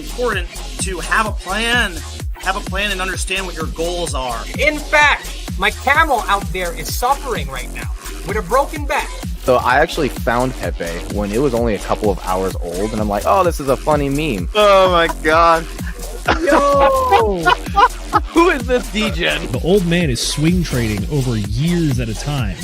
important to have a plan and understand what your goals are. In fact, my camel out there is suffering right now with a broken back. So I actually found Pepe when it was only a couple of hours old, and I'm like, oh, this is a funny meme. Oh my god. Yo! Who is this degen? The old man is swing trading over years at a time.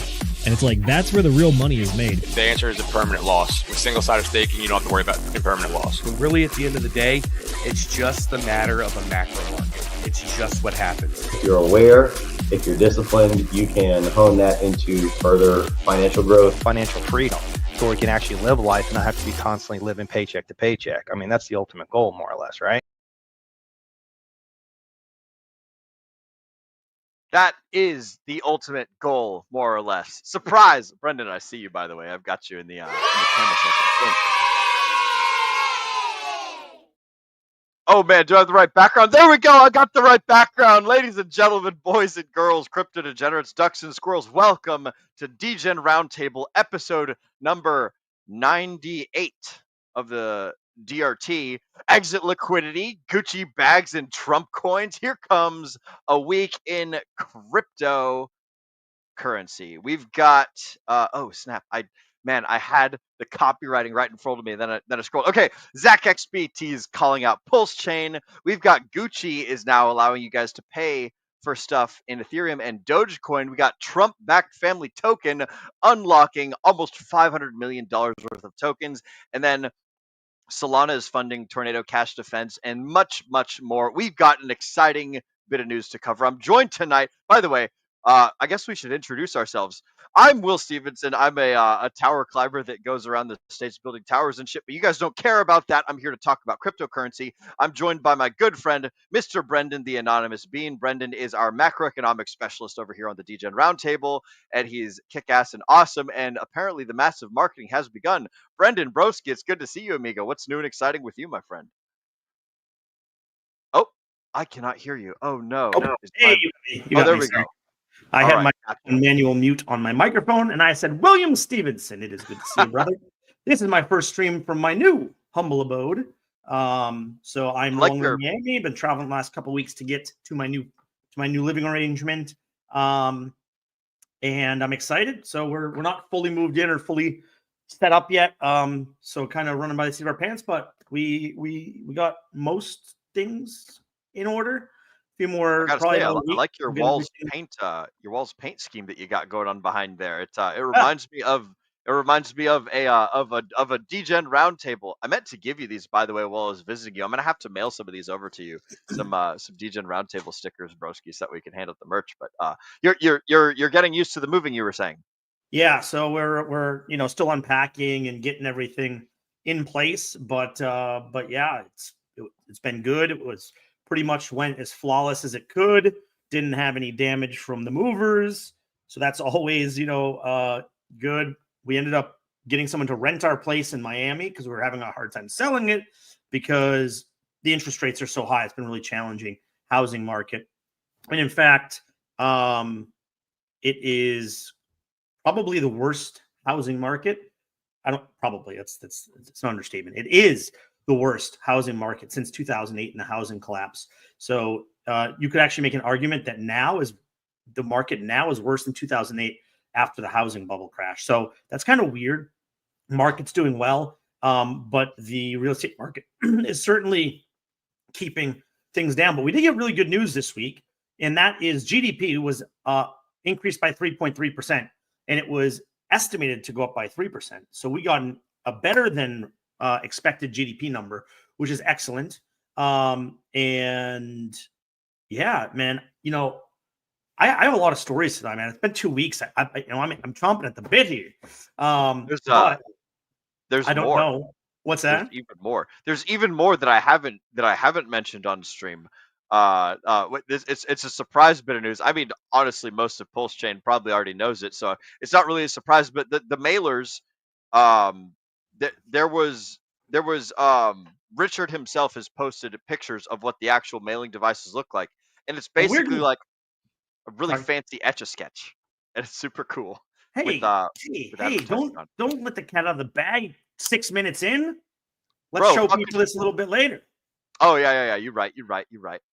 And it's like, that's where the real money is made. The answer is a permanent loss. With single-sided staking, you don't have to worry about impermanent loss. Really, at the end of the day, it's just the matter of a macro market. It's just what happens. If you're aware, if you're disciplined, you can hone that into further financial growth. Financial freedom, so we can actually live life and not have to be constantly living paycheck to paycheck. I mean, that's the ultimate goal, more or less, right? That is the ultimate goal, more or less. Surprise! Brendan, I see you, by the way. I've got you in the camera section. Oh, man, do I have the right background? There we go! I got the right background! Ladies and gentlemen, boys and girls, crypto degenerates, ducks and squirrels, welcome to DGen Roundtable, episode number 98 of the DRT. Exit liquidity, Gucci bags, and Trump coins. Here comes a week in cryptocurrency. We've got oh snap! I had the copywriting right in front of me. Then I scrolled. Okay, ZachXBT is calling out PULSECHAIN. We've got Gucci is now allowing you guys to pay for stuff in Ethereum and Dogecoin. We got Trump-backed family token unlocking almost $500 million worth of tokens, and then Solana is funding Tornado Cash Defense, and much, much more. We've got an exciting bit of news to cover. I'm joined tonight, by the way, I guess we should introduce ourselves. I'm Will Stevenson. I'm a tower climber that goes around the states building towers and shit, but you guys don't care about that. I'm here to talk about cryptocurrency. I'm joined by my good friend, Mr. Brendan, the Anonymous Bean. Brendan is our macroeconomic specialist over here on the DGen Roundtable, and he's kick-ass and awesome, and apparently the massive marketing has begun. Brendan Broski, it's good to see you, amigo. What's new and exciting with you, my friend? Oh, I cannot hear you. Oh, no. Oh, hey, there we go. I had my manual mute on my microphone, and I said, William Stevenson, it is good to see you, brother. This is my first stream from my new humble abode. So I'm no longer in Miami. Been traveling the last couple of weeks to get to my new living arrangement. And I'm excited. So we're not fully moved in or fully set up yet. So kind of running by the seat of our pants, but we got most things in order. Few more. I like your walls paint scheme that you got going on behind there. It reminds me of a DGen Roundtable. I meant to give you these, by the way, while I was visiting you. I'm gonna have to mail some of these over to you. Some DGen Roundtable stickers, broski, so that we can hand out the merch. But you're getting used to the moving, you were saying. Yeah, so we're still unpacking and getting everything in place, but yeah, it's been good. It was pretty much went as flawless as it could. Didn't have any damage from the movers, so that's always good. We ended up getting someone to rent our place in Miami because we were having a hard time selling it because the interest rates are so high. It's been really challenging housing market, and in fact, it is probably the worst housing market. It's an understatement. It is the worst housing market since 2008 in the housing collapse. So you could actually make an argument that the market now is worse than 2008 after the housing bubble crash. So that's kind of weird. Market's doing well, but the real estate market is certainly keeping things down. But we did get really good news this week, and that is GDP was increased by 3.3%, and it was estimated to go up by 3%. So we got a better than expected GDP number, which is excellent. And yeah, man, I have a lot of stories tonight, man. It's been 2 weeks. I'm chomping at the bit here. There's I don't more. know what's that. There's even more. There's even more that I haven't mentioned on stream. It's a surprise bit of news. I mean, honestly, most of PulseChain probably already knows it, so it's not really a surprise. But the mailers, there was Richard himself has posted pictures of what the actual mailing devices look like, and it's basically like a really fancy Etch-a-Sketch, and it's super cool. Hey, don't let the cat out of the bag 6 minutes in. Let's show people this a little bit later. Oh yeah. You're right.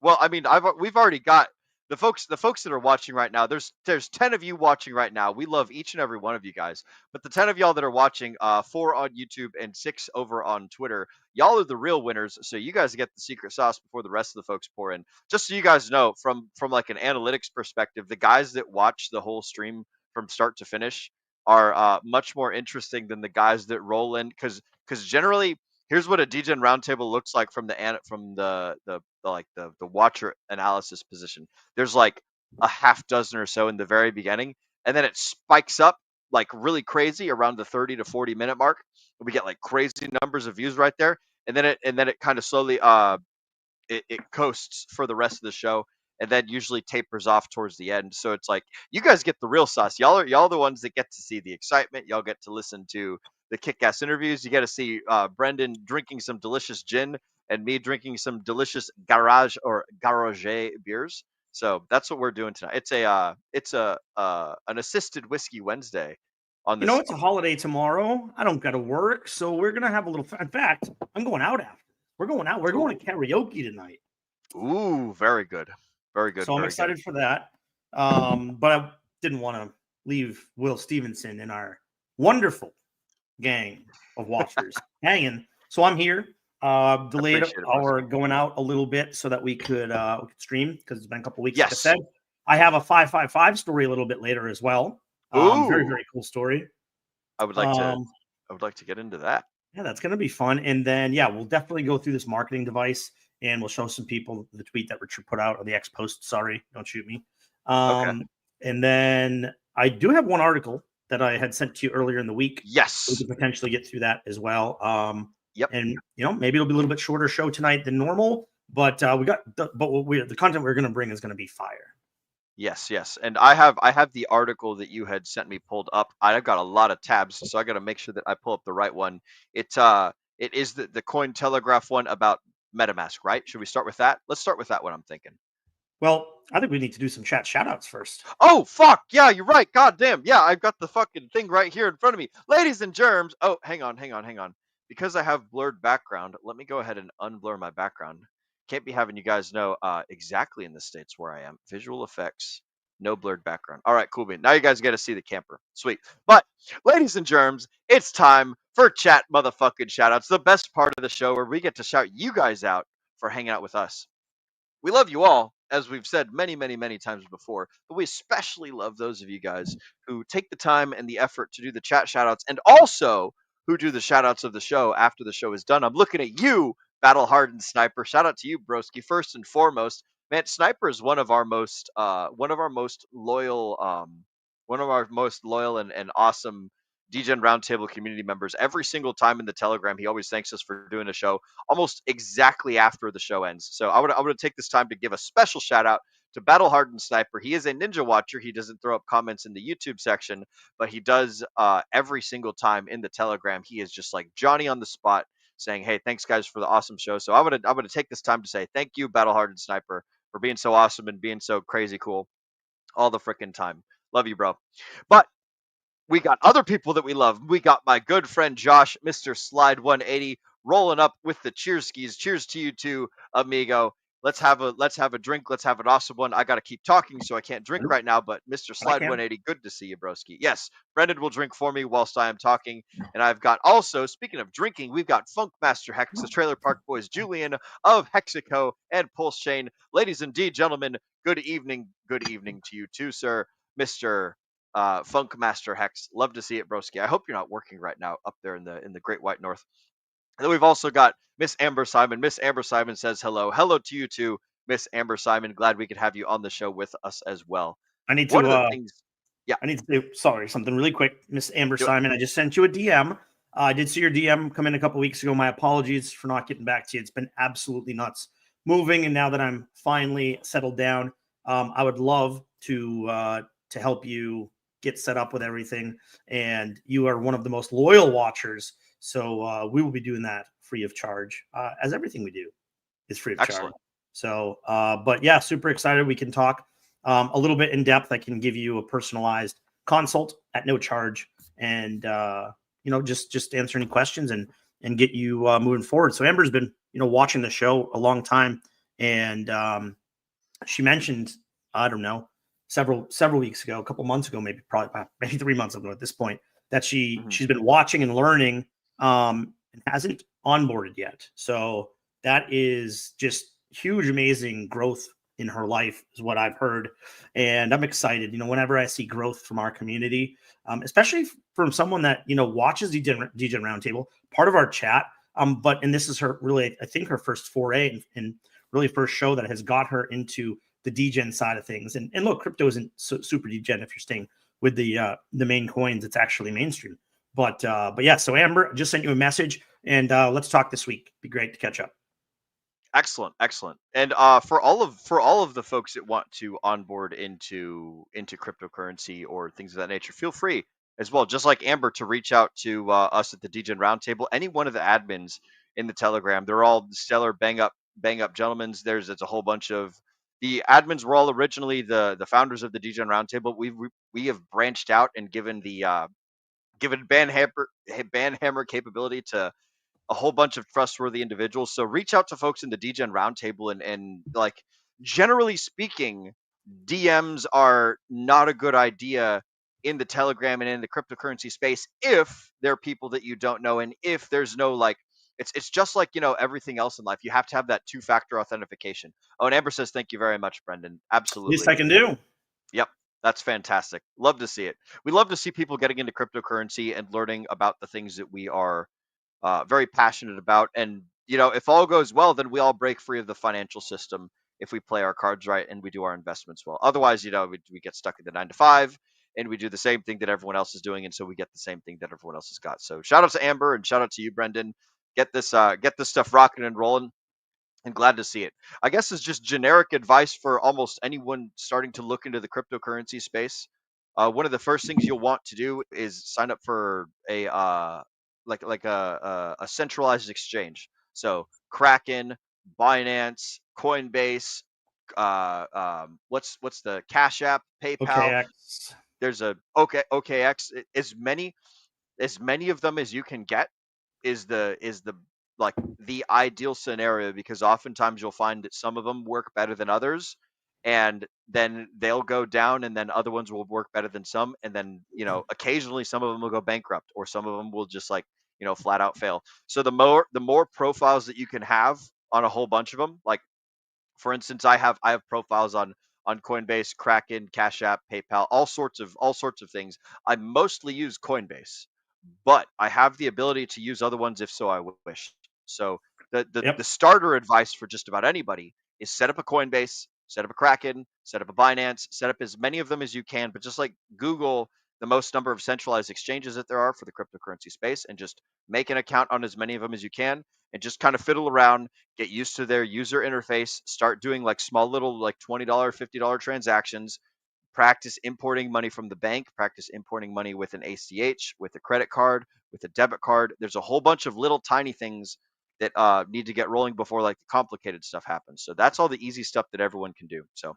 Well, I mean, we've already got the folks that are watching right now. There's 10 of you watching right now. We love each and every one of you guys. But the 10 of y'all that are watching, 4 on YouTube and 6 over on Twitter, y'all are the real winners. So you guys get the secret sauce before the rest of the folks pour in. Just so you guys know, from like an analytics perspective, the guys that watch the whole stream from start to finish are much more interesting than the guys that roll in, because generally, here's what a DGen roundtable looks like from the watcher analysis position. There's like a half dozen or so in the very beginning, and then it spikes up like really crazy around the 30 to 40 minute mark. We get like crazy numbers of views right there, and then it kind of slowly it coasts for the rest of the show, and then usually tapers off towards the end. So it's like you guys get the real sauce. Y'all are the ones that get to see the excitement. Y'all get to listen to the kick-ass interviews. You get to see Brendan drinking some delicious gin and me drinking some delicious garage beers. So that's what we're doing tonight. It's an assisted whiskey Wednesday on this. It's a holiday tomorrow. I don't got to work, so we're gonna have a little. In fact, I'm going out after. We're going out. We're going to karaoke tonight. Ooh, very good. Very good. So I'm excited for that. But I didn't want to leave Will Stevenson and our wonderful gang of watchers hanging. So I'm here. Delayed our going out a little bit so that we could stream, because it's been a couple weeks. Yes. Like I said, I have a 555 story a little bit later as well. Very, very cool story. I would like to get into that. Yeah, that's going to be fun. And then, we'll definitely go through this marketing device, and we'll show some people the tweet that Richard put out, or the X post. Sorry, don't shoot me. Okay. And then I do have one article that I had sent to you earlier in the week. Yes. We could potentially get through that as well. Yep. And, maybe it'll be a little bit shorter show tonight than normal, but the content we're going to bring is going to be fire. Yes. And I have the article that you had sent me pulled up. I've got a lot of tabs, so I got to make sure that I pull up the right one. It is the Cointelegraph one about MetaMask, right? Should we start with that? Let's start with that one, I'm thinking. Well, I think we need to do some chat shout-outs first. Oh, fuck. Yeah, you're right. God damn. Yeah, I've got the fucking thing right here in front of me. Ladies and germs. Oh, hang on. Because I have blurred background, let me go ahead and unblur my background. Can't be having you guys know exactly in the states where I am. Visual effects, no blurred background. All right, cool bean. Now you guys get to see the camper. Sweet. But, ladies and germs, it's time for chat motherfucking shoutouts. The best part of the show where we get to shout you guys out for hanging out with us. We love you all, as we've said many, many, many times before, but we especially love those of you guys who take the time and the effort to do the chat shoutouts, and also who do the shoutouts of the show after the show is done. I'm looking at you, Battle Hardened Sniper. Shout out to you, broski. First and foremost, man, Sniper is one of our most loyal and awesome DGen Roundtable community members. Every single time in the Telegram, he always thanks us for doing a show almost exactly after the show ends. So I would take this time to give a special shout out to Battle Hardened Sniper. He is a ninja watcher. He doesn't throw up comments in the YouTube section, but he does every single time in the Telegram. He is just like Johnny on the spot, saying, "Hey, thanks guys for the awesome show." So I'm gonna take this time to say thank you, Battle Hardened Sniper, for being so awesome and being so crazy cool all the freaking time. Love you, bro. But we got other people that we love. We got my good friend Josh, Mr. Slide 180, rolling up with the cheers skis. Cheers to you too, amigo. Let's have a drink. Let's have an awesome one. I got to keep talking, so I can't drink right now. But Mr. Slide 180, good to see you, broski. Yes, Brendan will drink for me whilst I am talking. And I've got also, speaking of drinking, we've got Funk Master Hex, the Trailer Park Boys, Julian of Hexico and PulseChain. Ladies and gentlemen, good evening. Good evening to you too, sir, Mr. Funk Master Hex. Love to see it, broski. I hope you're not working right now up there in the Great White North. And then we've also got Miss Amber Simon. Miss Amber Simon says hello. Hello to you too, Miss Amber Simon. Glad we could have you on the show with us as well. I need to do something really quick, Miss Amber Simon. I just sent you a DM. I did see your DM come in a couple weeks ago. My apologies for not getting back to you. It's been absolutely nuts moving, and now that I'm finally settled down, I would love to help you get set up with everything. And you are one of the most loyal watchers. So we will be doing that free of charge, as everything we do is free of charge. So, but yeah, super excited. We can talk a little bit in depth. I can give you a personalized consult at no charge, and just answer any questions and get you moving forward. So Amber's been watching the show a long time, and she mentioned, I don't know, several weeks ago, a couple months ago, maybe 3 months ago at this point, that she's been watching and learning, and hasn't onboarded yet. So that is just huge, amazing growth in her life is what I've heard. And I'm excited, whenever I see growth from our community, especially from someone that, watches Degen Roundtable, part of our chat. And this is her really, I think, her first foray and really first show that has got her into the degen side of things. And look, crypto isn't super degen if you're staying with the main coins. It's actually mainstream. But yeah, so Amber, just sent you a message, and let's talk this week. Be great to catch up. Excellent. And for all of the folks that want to onboard into cryptocurrency or things of that nature, feel free as well, just like Amber, to reach out to us at the Degen Roundtable. Any one of the admins in the Telegram, they're all stellar, bang up gentlemen. It's a whole bunch of the admins were all originally the founders of the Degen Roundtable. We have branched out and given Banhammer capability to a whole bunch of trustworthy individuals. So reach out to folks in the Degen Roundtable, and like, generally speaking, DMs are not a good idea in the Telegram and in the cryptocurrency space if they're people that you don't know, and if there's no it's just like everything else in life. You have to have that 2-factor authentication. Oh, and Amber says thank you very much, Brendan. Absolutely. Least I can do. Yep. That's fantastic. Love to see it. We love to see people getting into cryptocurrency and learning about the things that we are very passionate about. And, if all goes well, then we all break free of the financial system if we play our cards right and we do our investments well. Otherwise, we get stuck in the 9 to 5 and we do the same thing that everyone else is doing. And so we get the same thing that everyone else has got. So shout out to Amber and shout out to you, Brendan. Get this stuff rocking and rolling. And glad to see it. I guess it's just generic advice for almost anyone starting to look into the cryptocurrency space. One of the first things you'll want to do is sign up for a a centralized exchange. So Kraken, Binance, Coinbase, what's the Cash App, PayPal. OKX. There's a OKX. As many of them as you can get is the ideal scenario, because oftentimes you'll find that some of them work better than others, and then they'll go down, and then other ones will work better than some, and then occasionally some of them will go bankrupt, or some of them will just flat out fail. So the more profiles that you can have on a whole bunch of them, like for instance, I have profiles on Coinbase, Kraken, Cash App, PayPal, all sorts of things. I mostly use Coinbase, but I have the ability to use other ones if so I wish. So the starter advice for just about anybody is set up a Coinbase, set up a Kraken, set up a Binance, set up as many of them as you can, but just Google the most number of centralized exchanges that there are for the cryptocurrency space, and just make an account on as many of them as you can, and just kind of fiddle around, get used to their user interface, start doing small little $20, $50 transactions, practice importing money from the bank, practice importing money with an ACH, with a credit card, with a debit card. There's a whole bunch of little tiny things that need to get rolling before the complicated stuff happens. So that's all the easy stuff that everyone can do. So,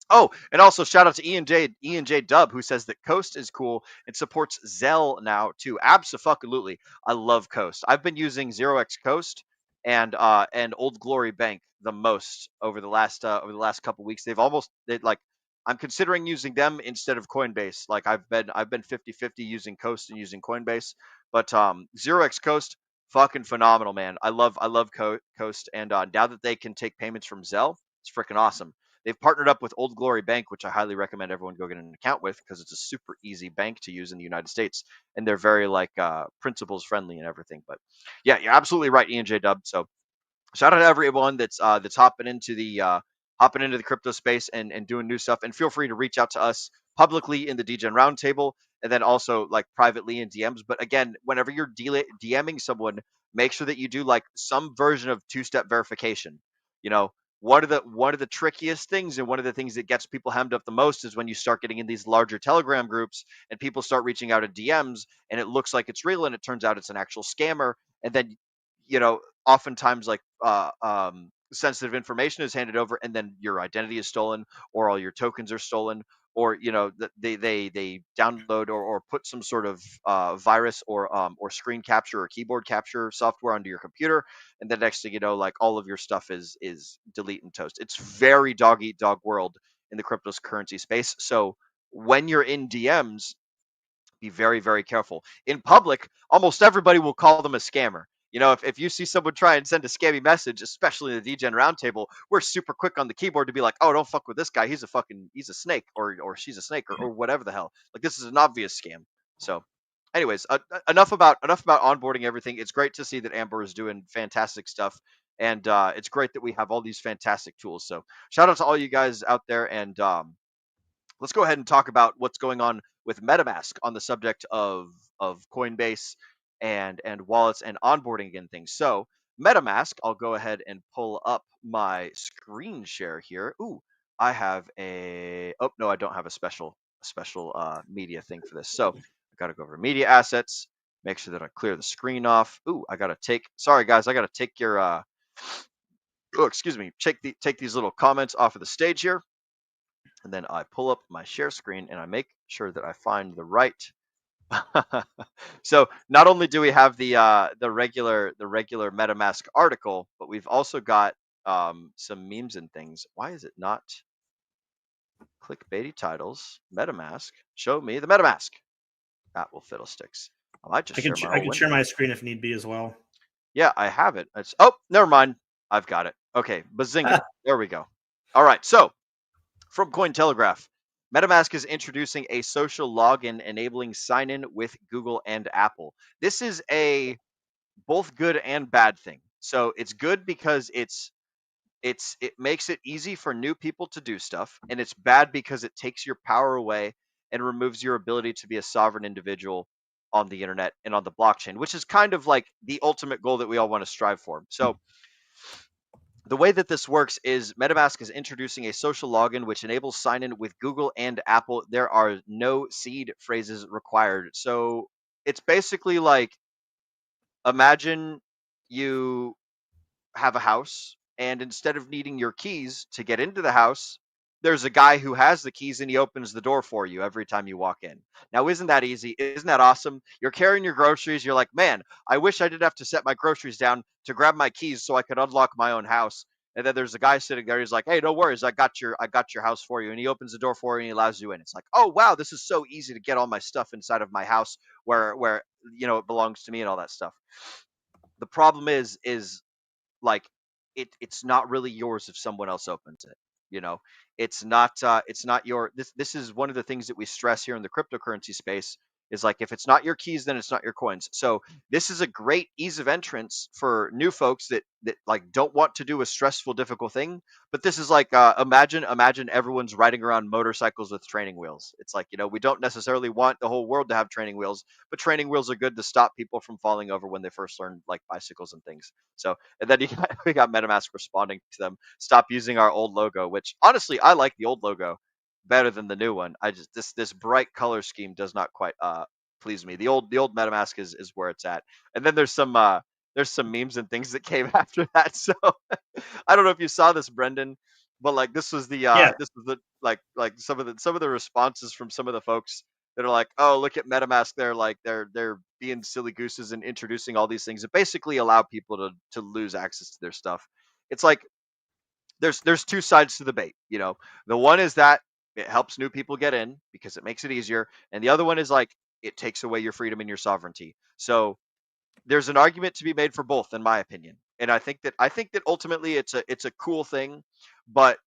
oh, and also shout out to Ian J Dub, who says that Coast is cool and supports Zelle now too. Absolutely. I love Coast. I've been using 0x Coast and Old Glory Bank the most over the last couple weeks. I'm considering using them instead of Coinbase. I've been 50-50 using Coast and using Coinbase, but 0x Coast, fucking phenomenal, man. I love Coast, and now that they can take payments from Zelle, it's freaking awesome. They've partnered up with Old Glory Bank, which I highly recommend everyone go get an account with, because it's a super easy bank to use in the United States, and they're very principles friendly and everything. But yeah, you're absolutely right, Ian J Dub. So shout out to everyone that's hopping into the crypto space and doing new stuff. And feel free to reach out to us publicly in the Degen Roundtable, and then also privately in DMs. But again, whenever you're DMing someone, make sure that you do some version of 2-step verification. One of the trickiest things, and one of the things that gets people hemmed up the most, is when you start getting in these larger Telegram groups and people start reaching out in DMs, and it looks like it's real, and it turns out it's an actual scammer. And then, oftentimes sensitive information is handed over, and then your identity is stolen, or all your tokens are stolen, or they download or put some sort of virus or screen capture or keyboard capture software onto your computer, and the next thing you know, like all of your stuff is delete and toast. It's very dog eat dog world in the cryptocurrency space. So when you're in DMs, be very, very careful. In public, almost everybody will call them a scammer. If you see someone try and send a scammy message, especially in the DGen roundtable, we're super quick on the keyboard to be like, oh, don't fuck with this guy. He's a snake, or she's a snake, or whatever the hell. Like, this is an obvious scam. So anyways, enough about onboarding everything. It's great to see that Amber is doing fantastic stuff. And it's great that we have all these fantastic tools. So shout out to all you guys out there. And let's go ahead and talk about what's going on with MetaMask on the subject of Coinbase and wallets and onboarding and things. So MetaMask, I'll go ahead and pull up my screen share here. Ooh, I have oh no, I don't have a special media thing for this. So I got to go over to media assets, make sure that I clear the screen off. Ooh, sorry guys, I got to take your take these little comments off of the stage here. And then I pull up my share screen and I make sure that I find the right. So not only do we have the regular MetaMask article, but we've also got some memes and things. Why is it not clickbaity titles? MetaMask, show me the MetaMask. That will fiddlesticks. I can share my screen if need be as well. Yeah, I have it. Oh, never mind. I've got it. Okay, bazinga. There we go. All right, so from Cointelegraph, MetaMask is introducing a social login enabling sign-in with Google and Apple. This is a both good and bad thing. So it's good because it makes it easy for new people to do stuff, and it's bad because it takes your power away and removes your ability to be a sovereign individual on the internet and on the blockchain, which is kind of like the ultimate goal that we all want to strive for. So the way that this works is MetaMask is introducing a social login which enables sign-in with Google and Apple. There are no seed phrases required. So it's basically like, imagine you have a house, and instead of needing your keys to get into the house, there's a guy who has the keys and he opens the door for you every time you walk in. Now, isn't that easy? Isn't that awesome? You're carrying your groceries. You're like, man, I wish I didn't have to set my groceries down to grab my keys so I could unlock my own house. And then there's a guy sitting there. He's like, hey, no worries. I got your house for you. And he opens the door for you and he allows you in. It's like, oh, wow, this is so easy to get all my stuff inside of my house where it belongs to me and all that stuff. The problem is like, it's not really yours if someone else opens it. It's not your, this is one of the things that we stress here in the cryptocurrency space, is like, if it's not your keys, then it's not your coins. So this is a great ease of entrance for new folks that like don't want to do a stressful, difficult thing. But this is like, imagine everyone's riding around motorcycles with training wheels. It's like, we don't necessarily want the whole world to have training wheels, but training wheels are good to stop people from falling over when they first learn like bicycles and things. So, and then we got MetaMask responding to them, stop using our old logo, which honestly, I like the old logo better than the new one. I just, this bright color scheme does not quite please me. The old MetaMask is where it's at. And then there's some memes and things that came after that. So I don't know if you saw this, Brendan, but like this was the like some of the responses from some of the folks that are like, oh, look at MetaMask, they're being silly gooses and introducing all these things that basically allow people to lose access to their stuff. It's like there's two sides to the bait. The one is that it helps new people get in because it makes it easier. And the other one is like, it takes away your freedom and your sovereignty. So there's an argument to be made for both, in my opinion. And I think that ultimately it's a cool thing, but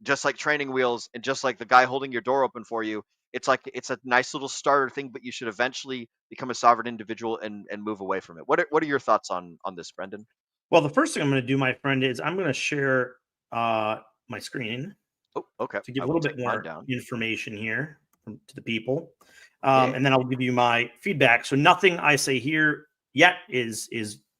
just like training wheels and just like the guy holding your door open for you, it's like, it's a nice little starter thing, but you should eventually become a sovereign individual and move away from it. What are your thoughts on this, Brendan? Well, the first thing I'm going to do, my friend, is I'm going to share my screen. Oh, okay. To give a little bit more information here to the people. And then I'll give you my feedback. So nothing I say here yet is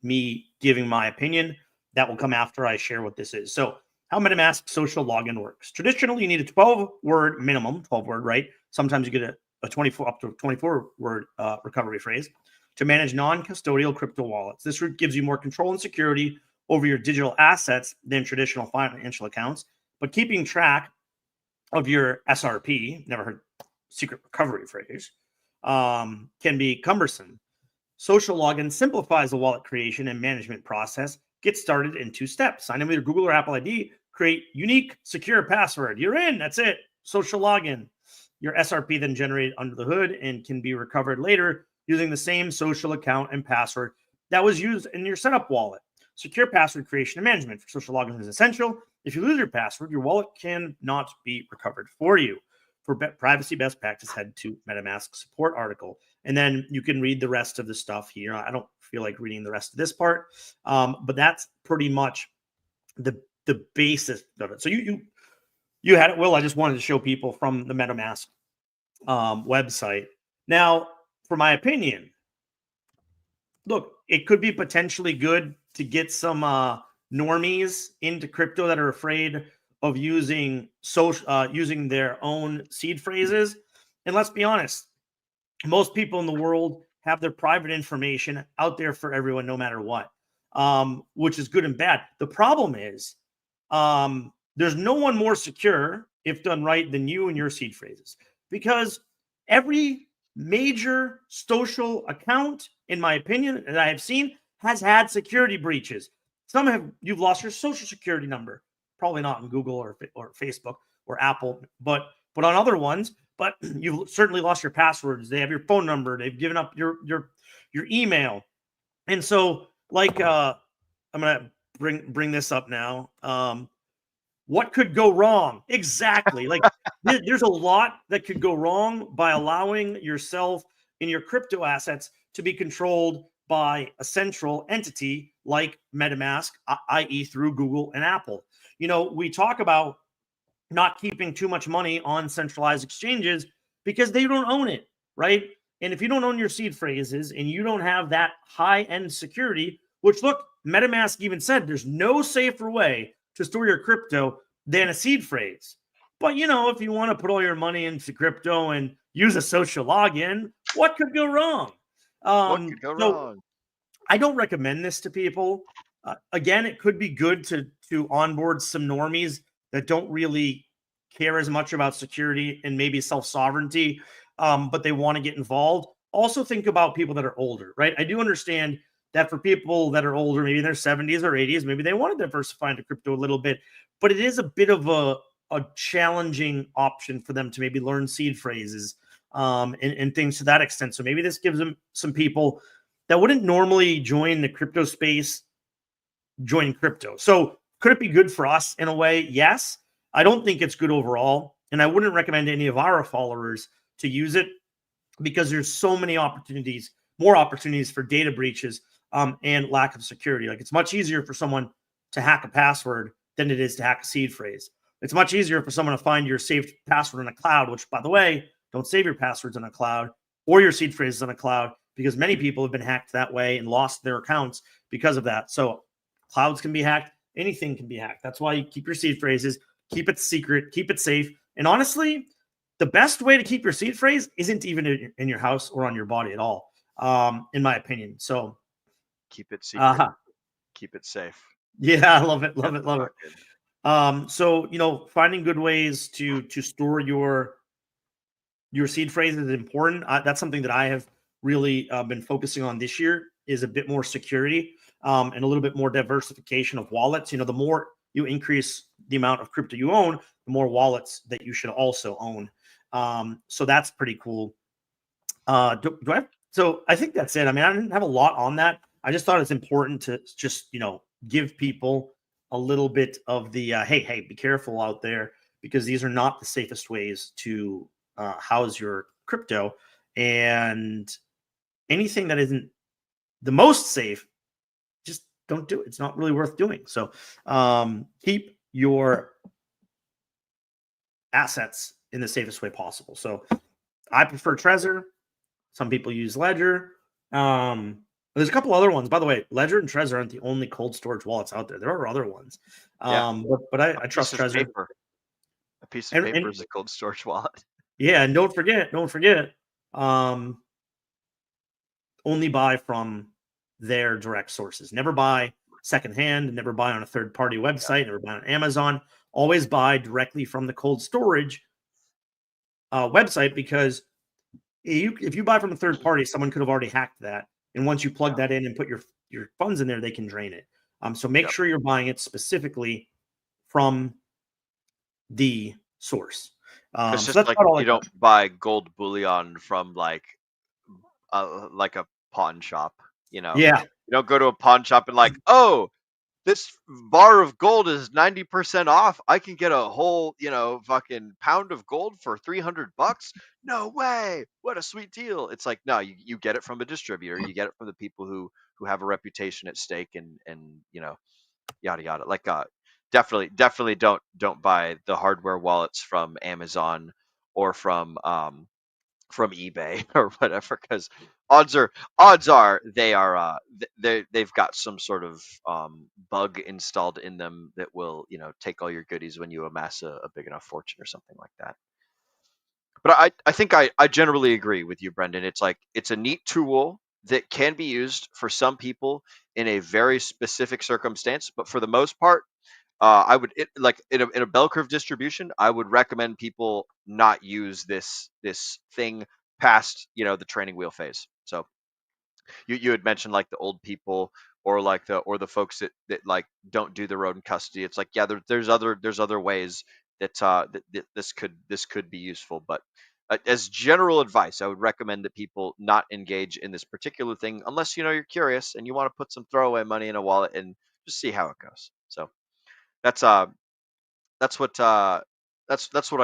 me giving my opinion. That will come after I share what this is. So how MetaMask social login works. Traditionally, you need a 12-word minimum, 12-word, right? Sometimes you get a 24 up to 24-word recovery phrase to manage non-custodial crypto wallets. This route gives you more control and security over your digital assets than traditional financial accounts. But keeping track of your SRP, never heard secret recovery phrase, can be cumbersome. Social login simplifies the wallet creation and management process. Get started in 2 steps. Sign in with your Google or Apple ID, create unique, secure password. You're in. That's it. Social login. Your SRP then generated under the hood and can be recovered later using the same social account and password that was used in your setup wallet. Secure password creation and management for social login is essential. If you lose your password, your wallet cannot be recovered for you. For privacy best practice, head to MetaMask support article. And then you can read the rest of the stuff here. I don't feel like reading the rest of this part, but that's pretty much the basis of it. So you had it, Will. I just wanted to show people from the MetaMask website. Now, for my opinion, look, it could be potentially good to get some normies into crypto that are afraid of using using their own seed phrases. And let's be honest, most people in the world have their private information out there for everyone, no matter what, which is good and bad. The problem is there's no one more secure, if done right, than you and your seed phrases, because every major social account, in my opinion, that I have seen, has had security breaches. Some have, you've lost your social security number, probably not in Google or Facebook or Apple, but on other ones. But you've certainly lost your passwords. They have your phone number. They've given up your email. And so, like, I'm gonna bring this up now. What could go wrong? Exactly. Like, there's a lot that could go wrong by allowing yourself and your crypto assets to be controlled by a central entity like MetaMask, i.e., through Google and Apple. You know, we talk about not keeping too much money on centralized exchanges because they don't own it, right? And if you don't own your seed phrases and you don't have that high-end security, which, look, MetaMask even said there's no safer way to store your crypto than a seed phrase. But, you know, if you want to put all your money into crypto and use a social login, what could go wrong? What could go wrong? I don't recommend this to people. Again, it could be good to onboard some normies that don't really care as much about security and maybe self-sovereignty, but they want to get involved. Also think about people that are older, right? I do understand that for people that are older, maybe in their 70s or 80s, maybe they want to diversify into crypto a little bit, but it is a bit of a challenging option for them to maybe learn seed phrases and things to that extent. So maybe this gives them some people that wouldn't normally join the crypto space, join crypto. So could it be good for us in a way? Yes. I don't think it's good overall. And I wouldn't recommend any of our followers to use it because there's so many opportunities, more opportunities for data breaches and lack of security. Like, it's much easier for someone to hack a password than it is to hack a seed phrase. It's much easier for someone to find your saved password in a cloud, which, by the way, don't save your passwords in a cloud or your seed phrases in a cloud, because many people have been hacked that way and lost their accounts because of that. So clouds can be hacked. Anything can be hacked. That's why you keep your seed phrases, keep it secret, keep it safe. And honestly, the best way to keep your seed phrase isn't even in your house or on your body at all, in my opinion. So keep it secret. Keep it safe. Yeah, I love it. Love it. Love it. So, you know, finding good ways to store your seed phrase is important. That's something that I have really been focusing on this year, is a bit more security and a little bit more diversification of wallets. You know, the more you increase the amount of crypto you own, the more wallets that you should also own. So that's pretty cool. So I think that's it. I mean, I didn't have a lot on that. I just thought it's important to just, you know, give people a little bit of the, hey, be careful out there, because these are not the safest ways to house your crypto. And anything that isn't the most safe, just don't do it. It's not really worth doing. So keep your assets in the safest way possible. So I prefer Trezor. Some people use Ledger. There's a couple other ones, by the way. Ledger and Trezor aren't the only cold storage wallets out there. There are other ones. But I trust Trezor. A piece of paper is a cold storage wallet. Yeah, and don't forget, only buy from their direct sources. Never buy secondhand, never buy on a third-party website, never buy on Amazon. Always buy directly from the cold storage website, because if you buy from a third party, someone could have already hacked that. And once you plug that in and put your funds in there, they can drain it. So make sure you're buying it specifically from the source. It's So just that's like about all I you got. don't buy gold bullion from like a pawn shop. You know, Yeah. you don't go to a pawn shop and like, oh, this bar of gold is 90% off. I can get a whole, fucking pound of gold for $300. No way. What a sweet deal. It's like, no, you get it from a distributor. You get it from the people who have a reputation at stake and yada yada. Like definitely don't buy the hardware wallets from Amazon or from eBay or whatever, because odds are they've got some sort of bug installed in them that will take all your goodies when you amass a big enough fortune or something like that. But I think I generally agree with you, Brendan. It's like it's a neat tool that can be used for some people in a very specific circumstance, but for the most part, I would like in a bell curve distribution, I would recommend people not use this thing past the training wheel phase. So you had mentioned like the old people or like the folks that like don't do their own custody. It's like, yeah, there's other ways that that this could be useful, but as general advice, I would recommend that people not engage in this particular thing unless you're curious and you want to put some throwaway money in a wallet and just see how it goes. So that's what I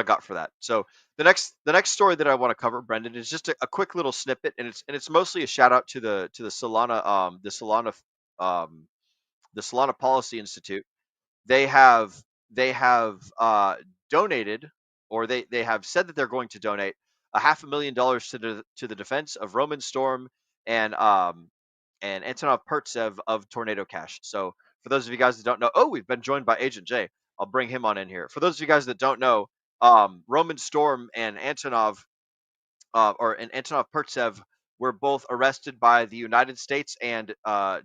got for that. So the next story that I want to cover, Brendan, is just a quick little snippet, and it's mostly a shout out to the Solana the Solana Policy Institute. They have donated, or they have said that they're going to donate $500,000 to the defense of Roman Storm and Antonov Pertsev of Tornado Cash. So for those of you guys that don't know, we've been joined by Agent J. I'll bring him on in here. For those of you guys that don't know, Roman Storm and Antonov Antonov Pertsev were both arrested by the United States and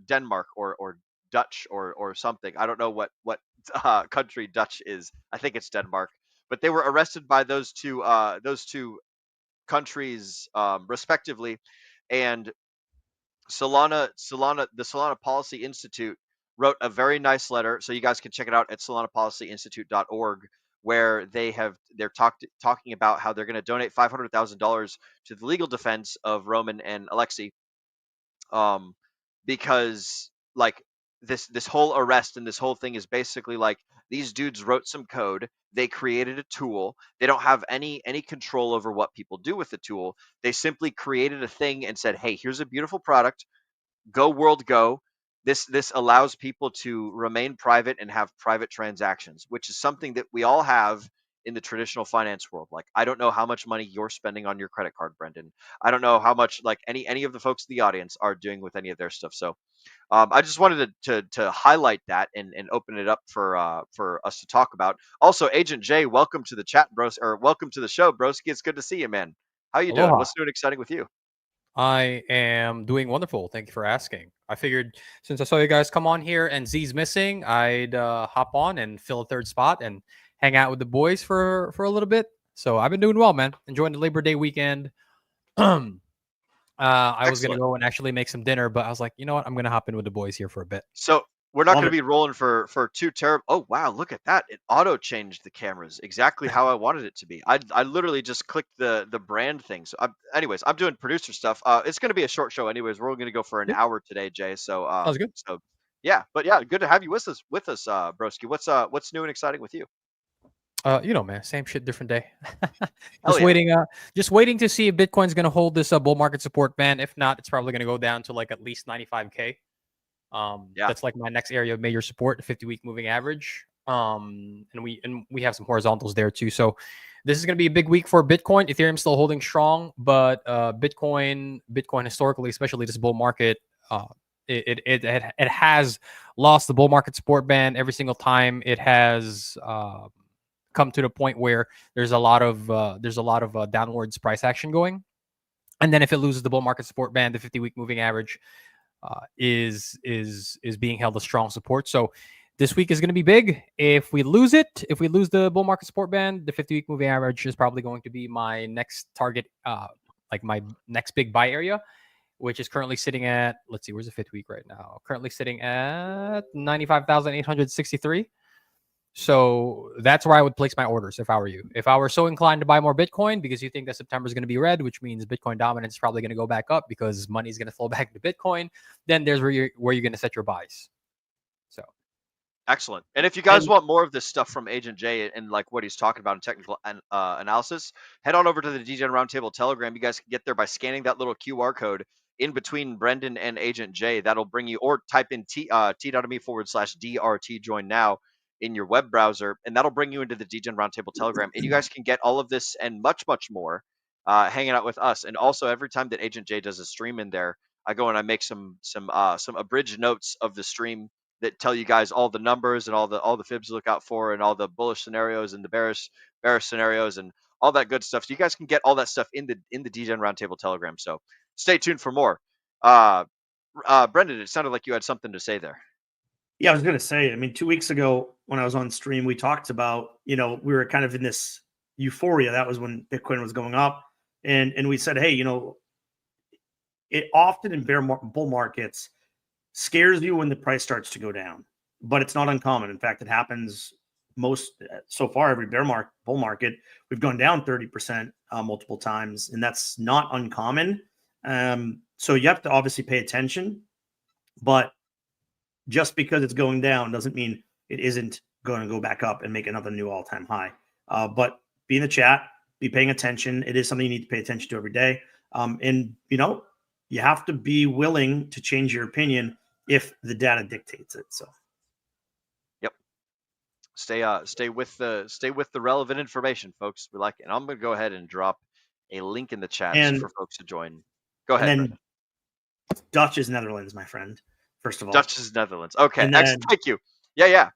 Denmark or Dutch or something. I don't know what country Dutch is. I think it's Denmark. But they were arrested by those two countries respectively, and the Solana Policy Institute wrote a very nice letter, so you guys can check it out at solanapolicyinstitute.org, where they're talking about how they're going to donate $500,000 to the legal defense of Roman and Alexei, because like this whole arrest and this whole thing is basically like these dudes wrote some code, they created a tool, they don't have any control over what people do with the tool, they simply created a thing and said, hey, here's a beautiful product, go world go. This allows people to remain private and have private transactions, which is something that we all have in the traditional finance world. Like, I don't know how much money you're spending on your credit card, Brendan. I don't know how much like any of the folks in the audience are doing with any of their stuff. So I just wanted to highlight that and open it up for us to talk about. Also, Agent J, welcome to the chat, bros, or welcome to the show, broski. It's good to see you, man. How you doing? Aloha. What's new and exciting with you? I am doing wonderful. Thank you for asking. I figured since I saw you guys come on here and Z's missing, I'd hop on and fill a third spot and hang out with the boys for a little bit. So I've been doing well, man. Enjoying the Labor Day weekend. I was going to go and actually make some dinner, but I was like, you know what? I'm going to hop in with the boys here for a bit. So we're not going to be rolling for 2 terrible. Oh, wow. Look at that. It auto changed the cameras exactly how I wanted it to be. I literally just clicked the brand thing. So anyways, I'm doing producer stuff. It's going to be a short show anyways. We're going to go for an hour today, Jay. So, Sounds good. So yeah, but yeah, good to have you with us, broski. What's new and exciting with you? Man, same shit, different day. Just waiting to see if Bitcoin's going to hold this bull market support band. If not, it's probably going to go down to like at least 95K. That's like my next area of major support, the 50-week moving average. And we have some horizontals there too. So this is going to be a big week for Bitcoin. Ethereum's still holding strong, but Bitcoin historically, especially this bull market, it has lost the bull market support band every single time. It has come to the point where there's a lot of downwards price action going, and then if it loses the bull market support band, the 50-week moving average, is being held as strong support. So this week is going to be big. If we lose it, if we lose the bull market support band, the 50-week moving average is probably going to be my next target, like my next big buy area, which is currently sitting at, let's see, where's the 50 week right now? Currently sitting at 95,863. So that's where I would place my orders if I were you. If I were so inclined to buy more Bitcoin because you think that September is going to be red, which means Bitcoin dominance is probably going to go back up because money is going to flow back into Bitcoin, then there's where you're going to set your buys. So excellent. And if you guys want more of this stuff from Agent J and like what he's talking about in technical analysis, head on over to the DGen Roundtable Telegram. You guys can get there by scanning that little QR code in between Brendan and Agent J. That'll bring you, or type in t.me/DRT join now in your web browser, and that'll bring you into the DGen Roundtable Telegram. And you guys can get all of this and much, much more hanging out with us. And also, every time that Agent J does a stream in there, I go and I make some abridged notes of the stream that tell you guys all the numbers and all the fibs to look out for and all the bullish scenarios and the bearish scenarios and all that good stuff. So you guys can get all that stuff in the DGen Roundtable Telegram. So stay tuned for more. Brendan, it sounded like you had something to say there. Yeah, I was going to say, I mean, 2 weeks ago when I was on stream, we talked about, we were kind of in this euphoria. That was when Bitcoin was going up. And we said, hey, it often in bull markets scares you when the price starts to go down, but it's not uncommon. In fact, it happens so far every bull market, we've gone down 30% multiple times, and that's not uncommon. So you have to obviously pay attention, but just because it's going down doesn't mean it isn't going to go back up and make another new all-time high. But be in the chat, be paying attention. It is something you need to pay attention to every day. And you have to be willing to change your opinion if the data dictates it. So, yep. Stay with the relevant information, folks. We like it. And I'm going to go ahead and drop a link in the chat for folks to join. Go ahead. And then Dutch is Netherlands, my friend. First of all, Dutch is Netherlands. Okay, excellent. Thank you. Yeah.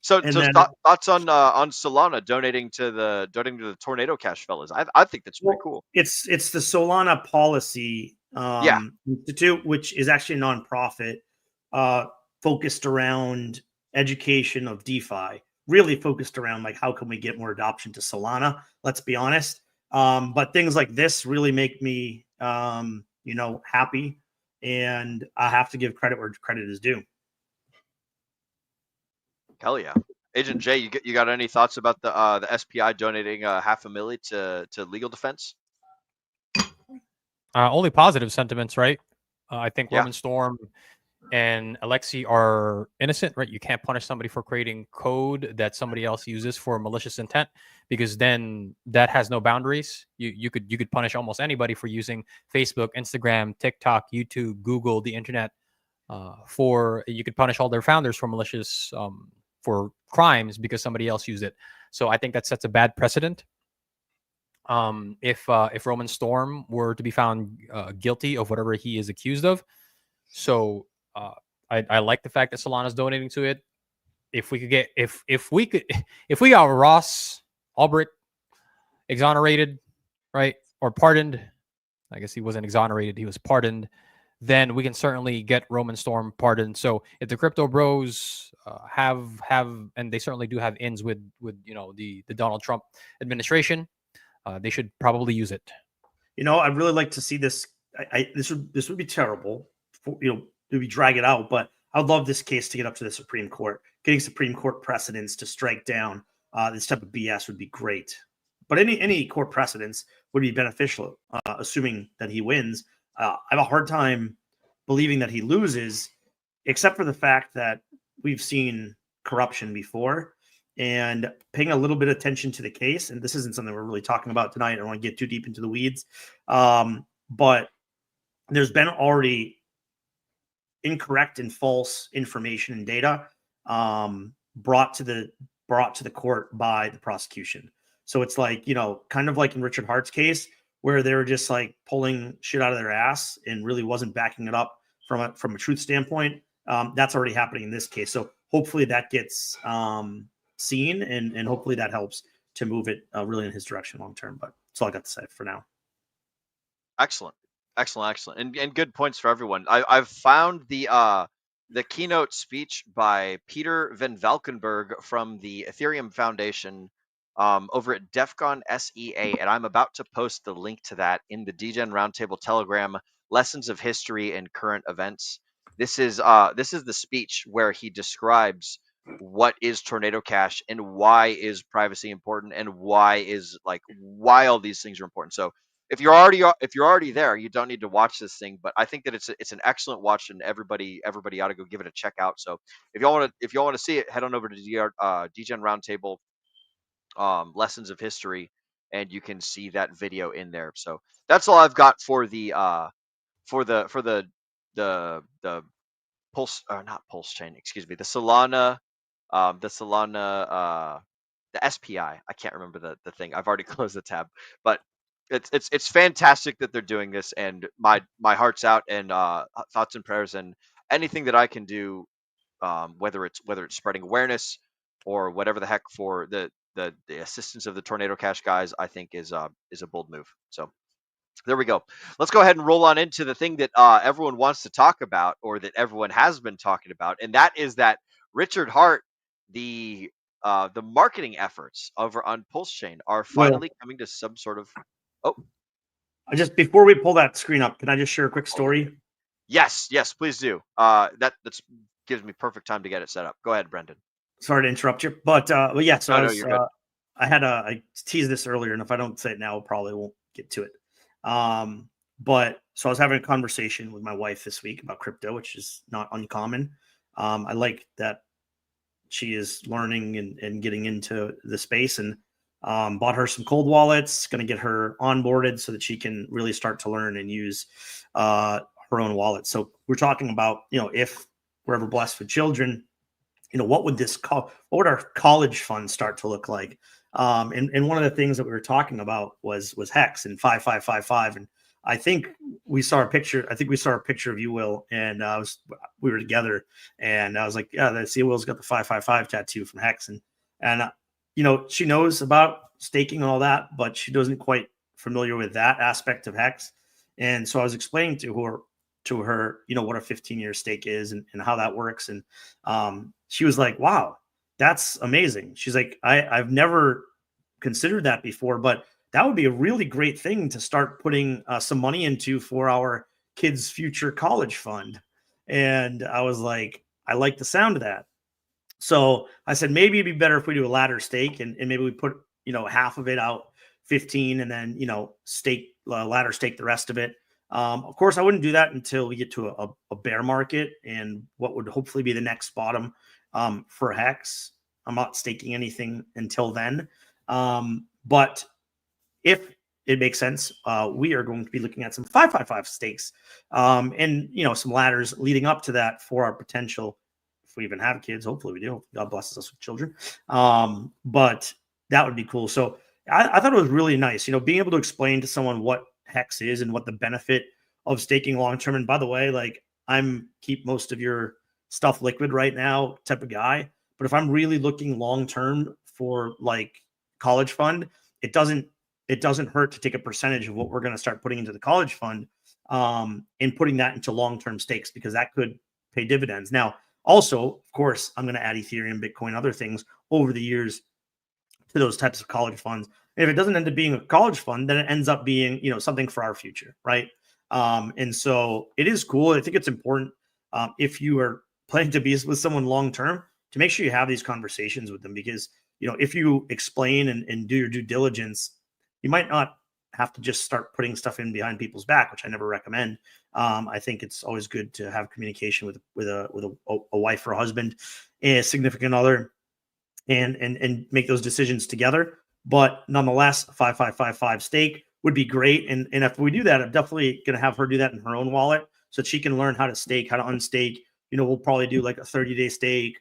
So thoughts on Solana donating to the Tornado Cash fellas? I think that's pretty cool. It's the Solana Policy Institute, which is actually a nonprofit focused around education of DeFi. Really focused around like how can we get more adoption to Solana? Let's be honest. But things like this really make me happy. And I have to give credit where credit is due. Hell yeah. Agent J, you got any thoughts about the SPI donating $500,000 to legal defense? Only positive sentiments, right? I think Roman Storm and Alexei are innocent, right? You can't punish somebody for creating code that somebody else uses for malicious intent, because then that has no boundaries. You could punish almost anybody for using Facebook, Instagram, TikTok, YouTube, Google, the internet. You could punish all their founders for malicious for crimes because somebody else used it. So I think that sets a bad precedent. If Roman Storm were to be found guilty of whatever he is accused of, so I like the fact that Solana's donating to it. If we got Ross Ulbricht exonerated, right, or pardoned, I guess he wasn't exonerated, he was pardoned, then we can certainly get Roman Storm pardoned. So if the crypto bros have, and they certainly do have ins with the Donald Trump administration, they should probably use it. I'd really like to see this. This would be terrible, to be drag it out, but I would love this case to get up to the Supreme Court. Getting Supreme Court precedents to strike down this type of BS would be great. But any court precedents would be beneficial, assuming that he wins. I have a hard time believing that he loses, except for the fact that we've seen corruption before. And paying a little bit of attention to the case, and this isn't something we're really talking about tonight. I don't want to get too deep into the weeds, but there's been already incorrect and false information and data brought to the court by the prosecution. So it's like, kind of like in Richard Hart's case, where they were just like pulling shit out of their ass and really wasn't backing it up from a truth standpoint. That's already happening in this case. So hopefully that gets seen, and hopefully that helps to move it really in his direction long term. But that's all I got to say for now. Excellent. Excellent, and good points for everyone. I've found the keynote speech by Peter Van Valkenburg from the Ethereum Foundation over at DEFCON SEA, and I'm about to post the link to that in the DGen Roundtable Telegram. Lessons of history and current events. This is the speech where he describes what is Tornado Cash and why is privacy important and why all these things are important. So if you're already there, you don't need to watch this thing. But I think that it's an excellent watch, and everybody ought to go give it a check out. So if y'all want to see it, head on over to DGen Roundtable Lessons of History, and you can see that video in there. So that's all I've got for the Pulse, or not Pulse Chain, excuse me, the Solana, the SPI. I can't remember the thing. I've already closed the tab, but it's fantastic that they're doing this, and my heart's out, and thoughts and prayers, and anything that I can do, whether it's spreading awareness or whatever the heck for the assistance of the Tornado Cash guys, I think is a bold move. So there we go. Let's go ahead and roll on into the thing that everyone wants to talk about, or that everyone has been talking about, and that is that Richard Hart, the marketing efforts over on PulseChain are finally coming to some sort of. Oh, before we pull that screen up, can I just share a quick story? Yes, please do. That gives me perfect time to get it set up. Go ahead, Brendan. Sorry to interrupt you, but yeah. So you're good. I teased this earlier, and if I don't say it now, I probably won't get to it. But so I was having a conversation with my wife this week about crypto, which is not uncommon. I like that she is learning and getting into the space, and bought her some cold wallets, going to get her onboarded so that she can really start to learn and use her own wallet. So we're talking about, if we're ever blessed with children, what would our college fund start to look like? And one of the things that we were talking about was Hex and 5555. And I think we saw a picture. I think we saw a picture of you, Will, and we were together, and I was like, yeah, see, Will's got the 555 tattoo from Hex, and she knows about staking and all that, but she doesn't quite familiar with that aspect of Hex. And so I was explaining to her, what a 15-year stake is and how that works. And she was like, wow, that's amazing. She's like, I've never considered that before, but that would be a really great thing to start putting some money into for our kids' future college fund. And I was like, I like the sound of that. So I said, maybe it'd be better if we do a ladder stake, and maybe we put, half of it out 15, and then, ladder stake the rest of it. Of course, I wouldn't do that until we get to a bear market and what would hopefully be the next bottom for Hex. I'm not staking anything until then. But if it makes sense, we are going to be looking at some 555 stakes and, some ladders leading up to that for our potential. If we even have kids, hopefully we do. God blesses us with children. But that would be cool. So I thought it was really nice, being able to explain to someone what Hex is and what the benefit of staking long-term. And by the way, like, I'm keep most of your stuff liquid right now type of guy. But if I'm really looking long-term for like college fund, it doesn't hurt to take a percentage of what we're going to start putting into the college fund and putting that into long-term stakes, because that could pay dividends. Now, also, of course, I'm going to add Ethereum, Bitcoin, other things over the years to those types of college funds. And if it doesn't end up being a college fund, then it ends up being, something for our future, right? And so it is cool. I think it's important if you are planning to be with someone long-term to make sure you have these conversations with them, because, if you explain and do your due diligence, you might not have to just start putting stuff in behind people's back, which I never recommend. I think it's always good to have communication with a wife or a husband and a significant other and make those decisions together. But nonetheless, 5555 stake would be great. And if we do that, I'm definitely going to have her do that in her own wallet so that she can learn how to stake, how to unstake. We'll probably do like a 30-day stake,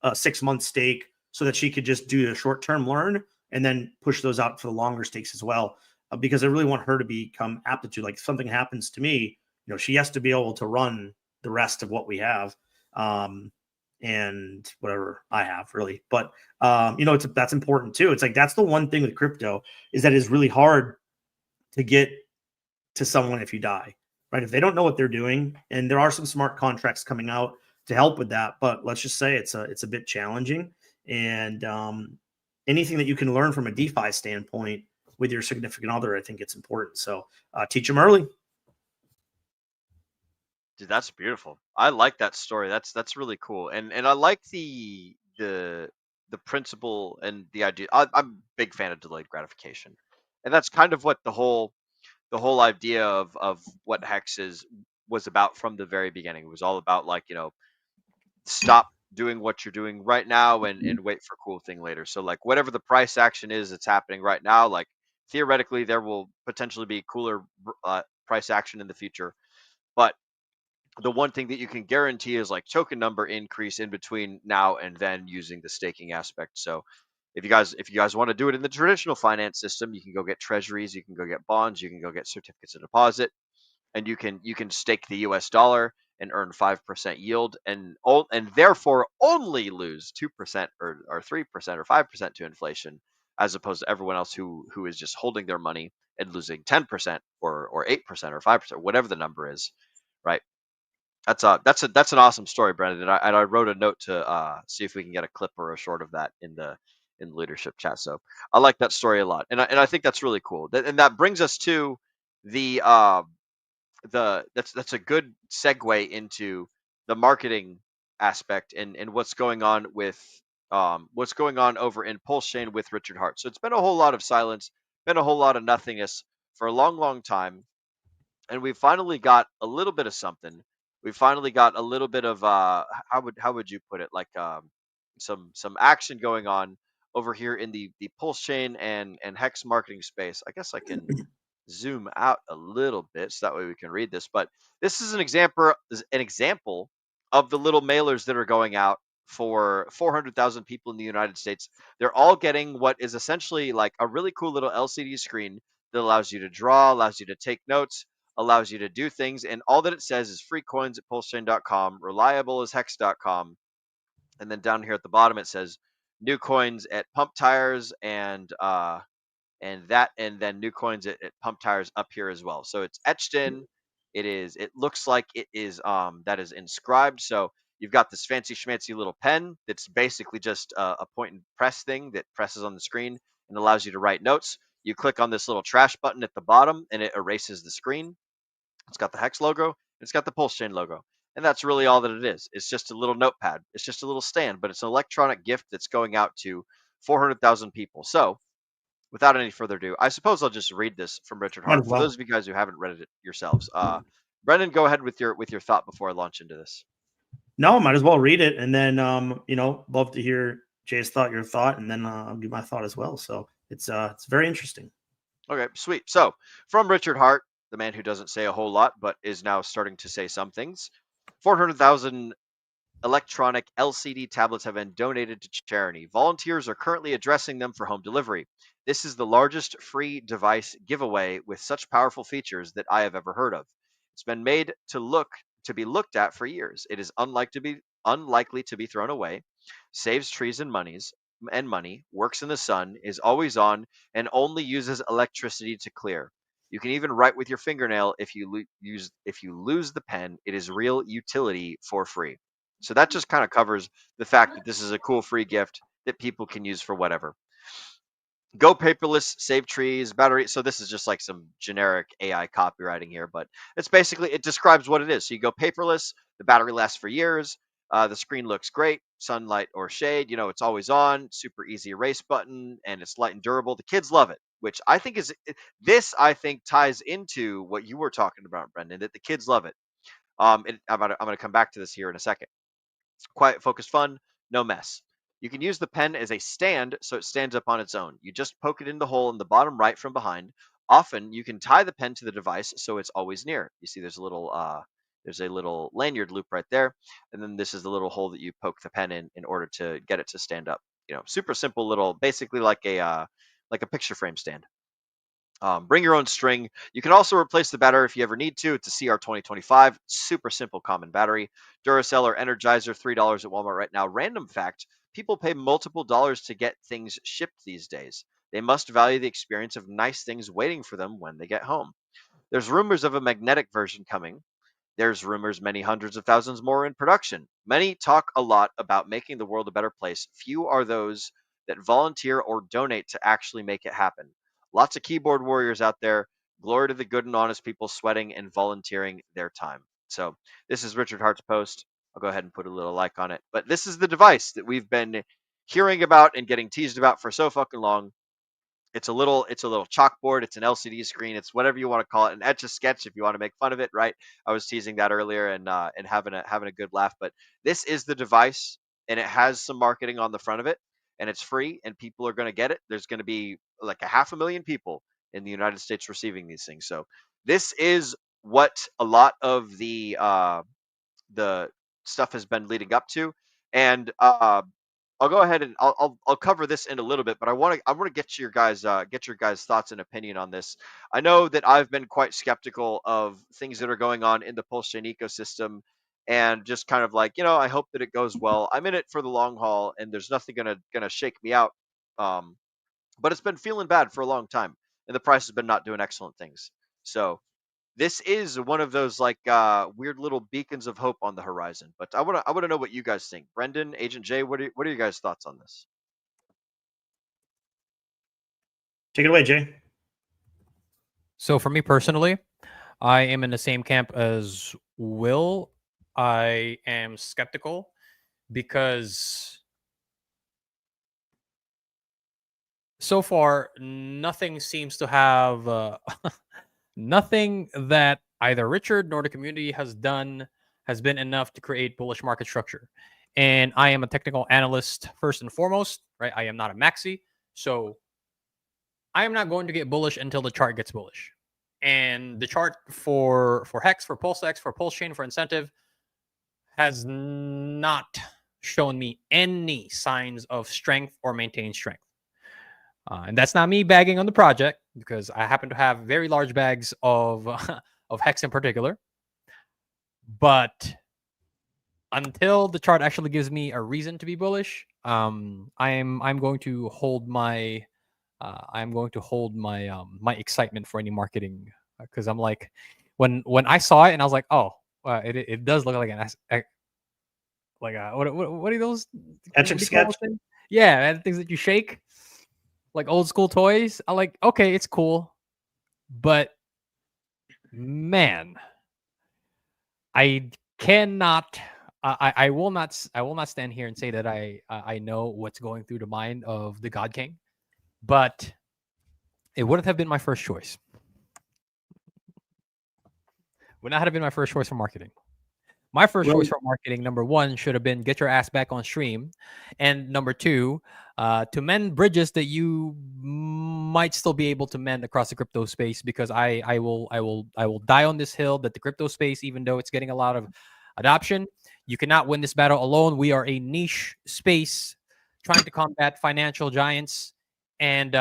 a 6-month stake, so that she could just do a short-term learn and then push those out for the longer stakes as well. Because I really want her to become aptitude. Like, if something happens to me, she has to be able to run the rest of what we have. And whatever I have, really. But that's important too. It's like, that's the one thing with crypto, is that it's really hard to get to someone if you die. right? If they don't know what they're doing, and there are some smart contracts coming out to help with that, but let's just say it's a bit challenging. And anything that you can learn from a DeFi standpoint with your significant other, I think it's important. So teach them early. Dude, that's beautiful. I like that story. That's really cool, and I like the principle and the idea. I'm a big fan of delayed gratification, and that's kind of what the whole idea of what Hex was about from the very beginning. It was all about, like, stop doing what you're doing right now and wait for a cool thing later. So, like, whatever the price action is that's happening right now, like, theoretically there will potentially be cooler price action in the future, but the one thing that you can guarantee is, like, token number increase in between now and then using the staking aspect. So if you guys want to do it in the traditional finance system, you can go get treasuries, you can go get bonds, you can go get certificates of deposit, and you can stake the US dollar and earn 5% yield, and therefore only lose 2% or 3% or 5% to inflation, as opposed to everyone else who is just holding their money and losing 10% or 8% or 5%, whatever the number is, right? That's an awesome story, Brendan. And I wrote a note to see if we can get a clip or a short of that in the leadership chat. So I like that story a lot, and I think that's really cool. And that brings us to the that's a good segue into the marketing aspect and what's going on with what's going on over in PulseChain with Richard Hart. So it's been a whole lot of silence, been a whole lot of nothingness for a long time, and we finally got a little bit of something. We finally got a little bit of how would you put it, like some action going on over here in the PulseChain and Hex marketing space. I guess I can zoom out a little bit so that way we can read this, but this is an example of the little mailers that are going out for 400,000 people in the United States. They're all getting what is essentially like a really cool little LCD screen that allows you to draw, allows you to take notes, allows you to do things, and all that it says is free coins at pulsechain.com, reliable as hex.com, and then down here at the bottom it says new coins at pump tires, and then new coins at pump tires up here as well. So it's etched in. It looks like it is that is inscribed. So you've got this fancy schmancy little pen that's basically just a point and press thing that presses on the screen and allows you to write notes. You click on this little trash button at the bottom and it erases the screen. It's got the Hex logo, it's got the PulseChain logo, and that's really all that it is. It's just a little notepad. It's just a little stand, but it's an electronic gift that's going out to 400,000 people. So without any further ado, I suppose I'll just read this from Richard Hart for those of you guys who haven't read it yourselves. Brendan, go ahead with your thought before I launch into this. No, might as well read it, and then love to hear Jay's thought, your thought, and then I'll give my thought as well. So it's very interesting. Okay, sweet. So from Richard Hart, the man who doesn't say a whole lot but is now starting to say some things, 400,000 electronic LCD tablets have been donated to charity. Volunteers are currently addressing them for home delivery. This is the largest free device giveaway with such powerful features that I have ever heard of. It's been made to be looked at for years. It is unlikely to be thrown away, saves trees and money, works in the sun, is always on, and only uses electricity to clear. You can even write with your fingernail if you lose the pen. It is real utility for free. So that just kind of covers the fact that this is a cool free gift that people can use for whatever. Go paperless, save trees, battery. So this is just like some generic AI copywriting here, but it's basically, it describes what it is. So you go paperless, the battery lasts for years, the screen looks great, sunlight or shade, it's always on, super easy erase button, and it's light and durable. The kids love it, which I think I think ties into what you were talking about, Brendan, that the kids love it. I'm going to come back to this here in a second. Quiet, focused, fun, no mess. You can use the pen as a stand so it stands up on its own. You just poke it in the hole in the bottom right from behind. Often you can tie the pen to the device so it's always near. You see there's a little lanyard loop right there, and then this is the little hole that you poke the pen in order to get it to stand up. Super simple little, basically like a picture frame stand. Bring your own string. You can also replace the battery if you ever need to. It's a CR2025, super simple common battery. Duracell or Energizer, $3 at Walmart right now. Random fact, people pay multiple dollars to get things shipped these days. They must value the experience of nice things waiting for them when they get home. There's rumors of a magnetic version coming. There's rumors many hundreds of thousands more in production. Many talk a lot about making the world a better place. Few are those that volunteer or donate to actually make it happen. Lots of keyboard warriors out there. Glory to the good and honest people sweating and volunteering their time. So this is Richard Hart's post. I'll go ahead and put a little like on it. But this is the device that we've been hearing about and getting teased about for so fucking long. It's a little chalkboard. It's an LCD screen. It's whatever you want to call it, an etch a sketch if you want to make fun of it, right? I was teasing that earlier and having a good laugh. But this is the device, and it has some marketing on the front of it, and it's free, and people are going to get it. There's going to be like 500,000 people in the United States receiving these things. So this is what a lot of the stuff has been leading up to, and I'll go ahead and I'll cover this in a little bit, but I want to get your guys thoughts and opinion on this. I know that I've been quite skeptical of things that are going on in the PulseChain ecosystem, and just kind of like, I hope that it goes well. I'm in it for the long haul, and there's nothing gonna shake me out. But it's been feeling bad for a long time, and the price has been not doing excellent things. So this is one of those like weird little beacons of hope on the horizon. But I want to know what you guys think. Brendan, Agent J, what are your guys' thoughts on this? Take it away, Jay. So for me personally, I am in the same camp as Will. I am skeptical because so far nothing seems to have nothing that either Richard nor the community has done has been enough to create bullish market structure. And I am a technical analyst first and foremost, right? I am not a maxi. So I am not going to get bullish until the chart gets bullish. And the chart for Hex, for PulseX, for PulseChain, for Incentive has not shown me any signs of strength or maintained strength. And that's not me bagging on the project, because I happen to have very large bags of Hex in particular. But until the chart actually gives me a reason to be bullish, I'm going to hold my my excitement for any marketing, because I'm like, when I saw it and I was like, oh, it does look like what are those? Etch a sketch. Yeah, and things that you shake. Like old school toys. I like, okay, it's cool. But man, I cannot I will not stand here and say that I know what's going through the mind of the God King, but it wouldn't have been my first choice. Would not have been my first choice for marketing. My first choice for marketing, number one, should have been get your ass back on stream. And number two, to mend bridges that you might still be able to mend across the crypto space, because I will die on this hill that the crypto space, even though it's getting a lot of adoption, you cannot win this battle alone. We are a niche space trying to combat financial giants, and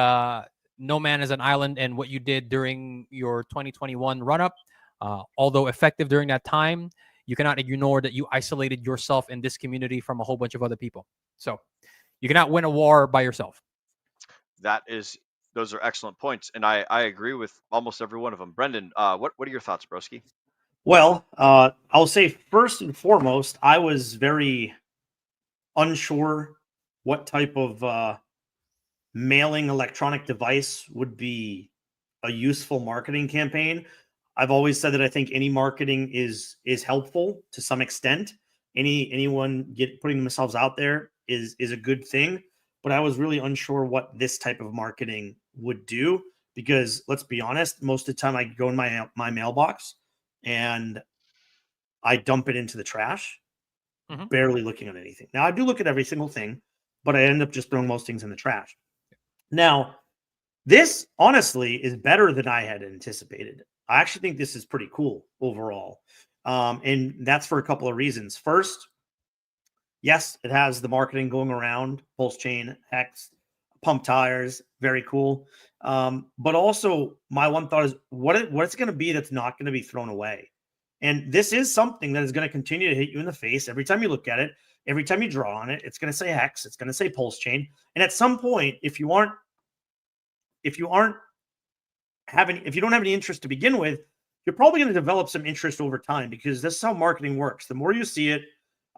no man is an island. And what you did during your 2021 run-up, although effective during that time, you cannot ignore that you isolated yourself in this community from a whole bunch of other people. So you cannot win a war by yourself. Those are excellent points, and I agree with almost every one of them. Brendan, what are your thoughts, broski? Well, I'll say first and foremost, I was very unsure what type of mailing electronic device would be a useful marketing campaign. I've always said that I think any marketing is helpful to some extent. Anyone putting themselves out there is a good thing, but I was really unsure what this type of marketing would do, because let's be honest, most of the time I go in my mailbox and I dump it into the trash, barely looking at anything. Now I do look at every single thing, but I end up just throwing most things in the trash. Now, this honestly is better than I had anticipated. I actually think this is pretty cool overall. And that's for a couple of reasons. First, yes, it has the marketing going around, PulseChain, Hex, pump tires, very cool. But also my one thought is what's going to be that's not going to be thrown away. And this is something that is going to continue to hit you in the face every time you look at it, every time you draw on it. It's going to say Hex, it's going to say PulseChain. And at some point, if you don't have any interest to begin with, you're probably going to develop some interest over time, because this is how marketing works. The more you see it,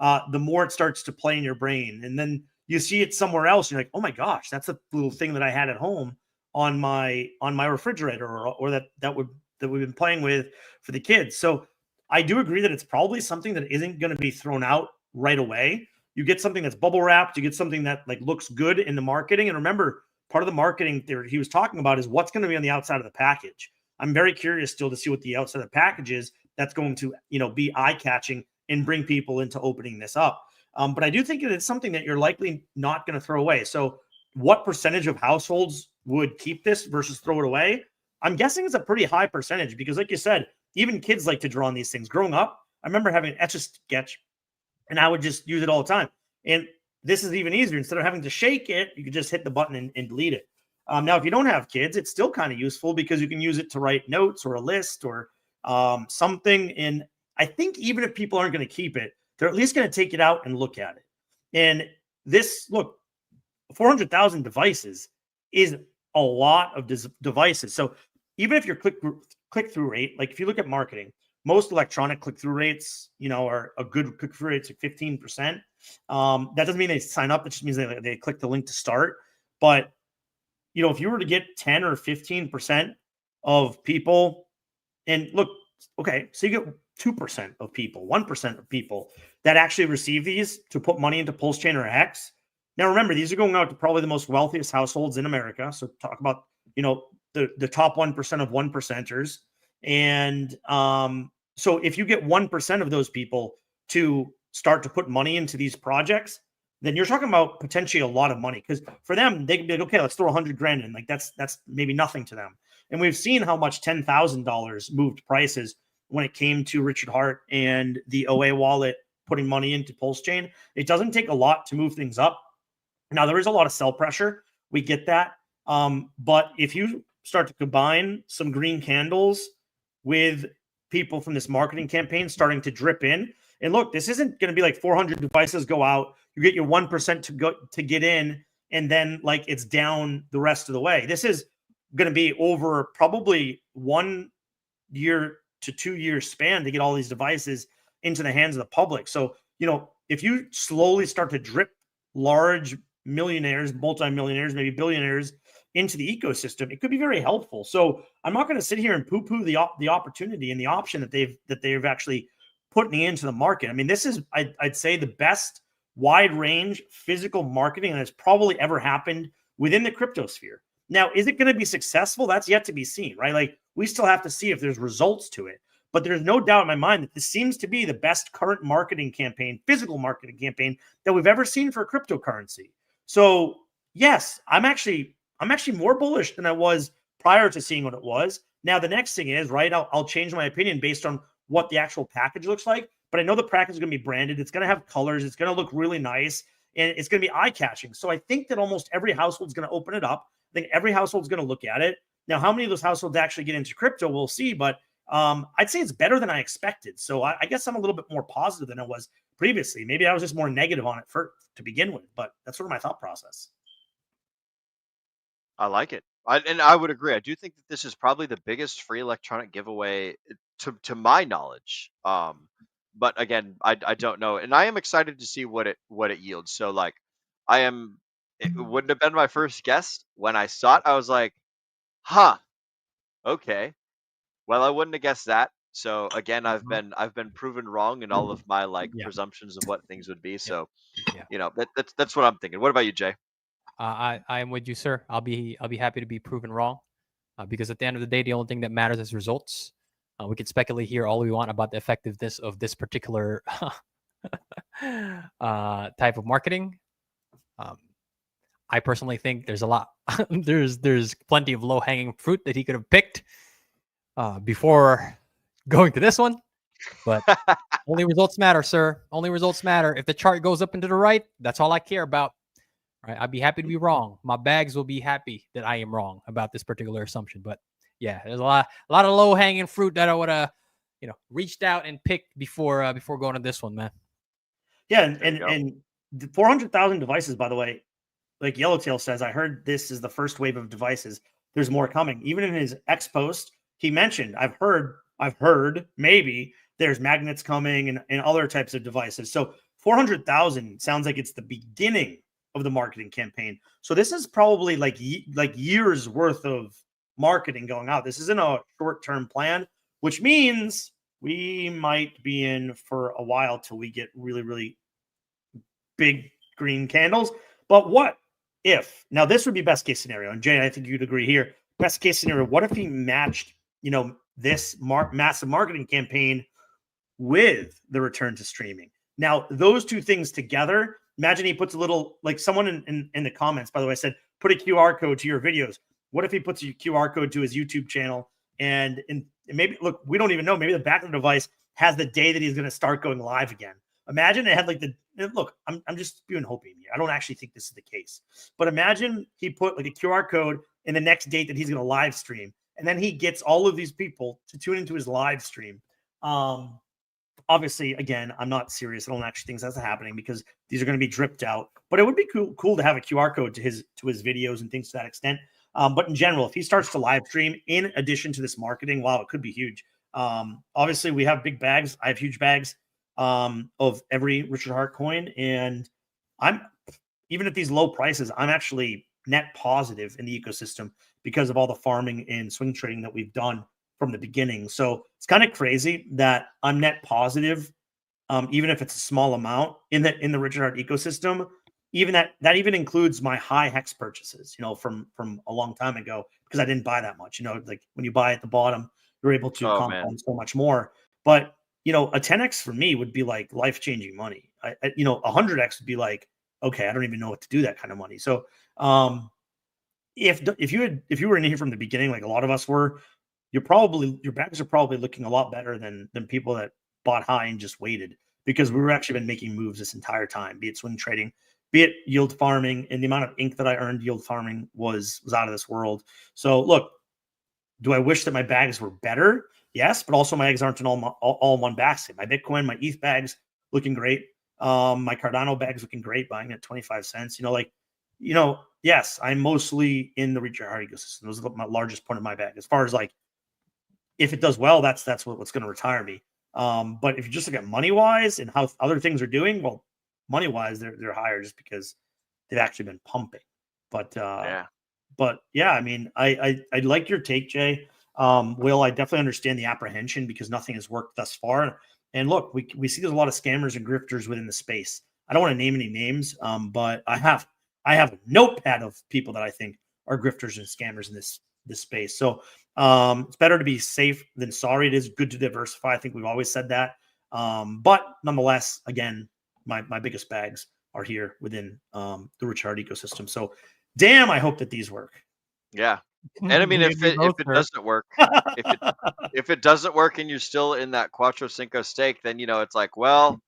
the more it starts to play in your brain. And then you see it somewhere else. And you're like, oh my gosh, that's a little thing that I had at home on my refrigerator, or that we've been playing with for the kids. So I do agree that it's probably something that isn't going to be thrown out right away. You get something that's bubble wrapped, you get something that like looks good in the marketing. And remember, part of the marketing theory he was talking about is what's going to be on the outside of the package. I'm very curious still to see what the outside of the package is that's going to, be eye-catching and bring people into opening this up. But I do think it's something that you're likely not going to throw away. So what percentage of households would keep this versus throw it away? I'm guessing it's a pretty high percentage, because like you said, even kids like to draw on these things. Growing up, I remember having an Etch-a-Sketch, and I would just use it all the time. And this is even easier. Instead of having to shake it, you could just hit the button and delete it. Now, if you don't have kids, it's still kind of useful, because you can use it to write notes or a list or something. And I think even if people aren't going to keep it, they're at least going to take it out and look at it. And this, look, 400,000 devices is a lot of devices. So even if your click-through rate, like if you look at marketing, most electronic click-through rates, are a good click-through rates of 15%. That doesn't mean they sign up. It just means they click the link to start. But, if you were to get 10 or 15% of people, and look, okay, so you get 2% of people, 1% of people that actually receive these to put money into PulseChain or Hex. Now, remember, these are going out to probably the most wealthiest households in America. So talk about, the top 1% of 1%ers. And so if you get 1% of those people to start to put money into these projects, then you're talking about potentially a lot of money. Because for them, they can be like, okay, let's throw 100 grand in. Like that's maybe nothing to them. And we've seen how much $10,000 moved prices when it came to Richard Hart and the OA wallet putting money into PulseChain. It doesn't take a lot to move things up. Now, there is a lot of sell pressure. We get that. But if you start to combine some green candles with people from this marketing campaign starting to drip in, and look, this isn't going to be like 400 devices go out, you get your 1% to get in, and then like it's down the rest of the way. This is going to be over probably 1 year to 2 year span to get all these devices into the hands of the public. So, if you slowly start to drip large millionaires, multimillionaires, maybe billionaires into the ecosystem, it could be very helpful. So I'm not going to sit here and poo-poo the opportunity and the option that they've actually put into the market. I mean, this is, I'd say, the best wide range physical marketing that has probably ever happened within the crypto sphere. Now, is it going to be successful? That's yet to be seen, right? Like, we still have to see if there's results to it. But there's no doubt in my mind that this seems to be the best current marketing campaign, physical marketing campaign that we've ever seen for cryptocurrency. So yes, I'm actually more bullish than I was prior to seeing what it was. Now, the next thing is, right, I'll change my opinion based on what the actual package looks like. But I know the package is going to be branded. It's going to have colors. It's going to look really nice. And it's going to be eye-catching. So I think that almost every household is going to open it up. I think every household is going to look at it. Now, how many of those households actually get into crypto, we'll see. But I'd say it's better than I expected. So I guess I'm a little bit more positive than I was previously. Maybe I was just more negative on it to begin with. But that's sort of my thought process. I like it. And I would agree. I do think that this is probably the biggest free electronic giveaway to my knowledge. But again, I don't know. And I am excited to see what it yields. So like it wouldn't have been my first guess. When I saw it, I was like, huh, okay. Well, I wouldn't have guessed that. So again, I've been proven wrong in all of my presumptions of what things would be. So that's what I'm thinking. What about you, Jay? I am with you, sir. I'll be happy to be proven wrong, because at the end of the day, the only thing that matters is results. We can speculate here all we want about the effectiveness of this particular type of marketing. I personally think there's a lot. there's plenty of low hanging fruit that he could have picked before going to this one. But only results matter, sir. Only results matter. If the chart goes up and to the right, that's all I care about. Right? I'd be happy to be wrong. My bags will be happy that I am wrong about this particular assumption. But yeah, there's a lot of low hanging fruit that I would have, reached out and picked before going to this one, man. Yeah, and the 400,000 devices, by the way, like Yellowtail says, I heard this is the first wave of devices. There's more coming. Even in his X post, he mentioned, I've heard I've heard maybe there's magnets coming and other types of devices. So 400,000 sounds like it's the beginning of the marketing campaign. So this is probably like years worth of marketing going out. This isn't a short-term plan, which means we might be in for a while till we get really, really big green candles. But what if, now this would be best case scenario, and Jay, I think you'd agree here, best case scenario, what if he matched, this massive marketing campaign with the return to streaming? Now, those two things together, imagine he puts a little, like someone in the comments, by the way, said, put a QR code to your videos. What if he puts a QR code to his YouTube channel and maybe, look, we don't even know, maybe the back of the device has the day that he's going to start going live again. Imagine it had like look, I'm just spewing hope in here. I don't actually think this is the case, but imagine he put like a QR code in the next date that he's going to live stream. And then he gets all of these people to tune into his live stream. Obviously, again, I'm not serious. I don't actually think that's happening because these are going to be dripped out. But it would be cool to have a QR code to his videos and things to that extent. But in general, if he starts to live stream in addition to this marketing, wow, it could be huge. Obviously, we have big bags. I have huge bags of every Richard Hart coin, and I'm even at these low prices, I'm actually net positive in the ecosystem because of all the farming and swing trading that we've done from the beginning. So it's kind of crazy that I'm net positive, even if it's a small amount in the Richard Hart ecosystem. Even that even includes my high hex purchases, from a long time ago, because I didn't buy that much. Like when you buy at the bottom, you're able to compound so much more. But a 10x for me would be like life-changing money. A 100x would be like, okay, I don't even know what to do that kind of money. So if you were in here from the beginning, like a lot of us were, your bags are probably looking a lot better than people that bought high and just waited, because we were actually been making moves this entire time, be it swing trading, be it yield farming, and the amount of ink that I earned yield farming was out of this world. So look, do I wish that my bags were better? Yes, but also my eggs aren't in all in one basket. My Bitcoin, my ETH bags looking great. My Cardano bags looking great, buying at 25 cents. Yes, I'm mostly in the Richard Hart ecosystem. Those are my largest point of my bag. As far as like, if it does well, that's what's going to retire me. But if you just look at money wise and how other things are doing, well, money wise, they're higher just because they've actually been pumping. But yeah, I mean, I like your take, Jay. Will, I definitely understand the apprehension because nothing has worked thus far. And look, we see there's a lot of scammers and grifters within the space. I don't want to name any names, but I have a notepad of people that I think are grifters and scammers in this space. So it's better to be safe than sorry. It is good to diversify. I think we've always said that. But nonetheless, again, my biggest bags are here within the Richard Hart ecosystem. So damn, I hope that these work. Yeah. And I mean, if it doesn't work, if it doesn't work and you're still in that Cuatro Cinco stake, then, it's like, well,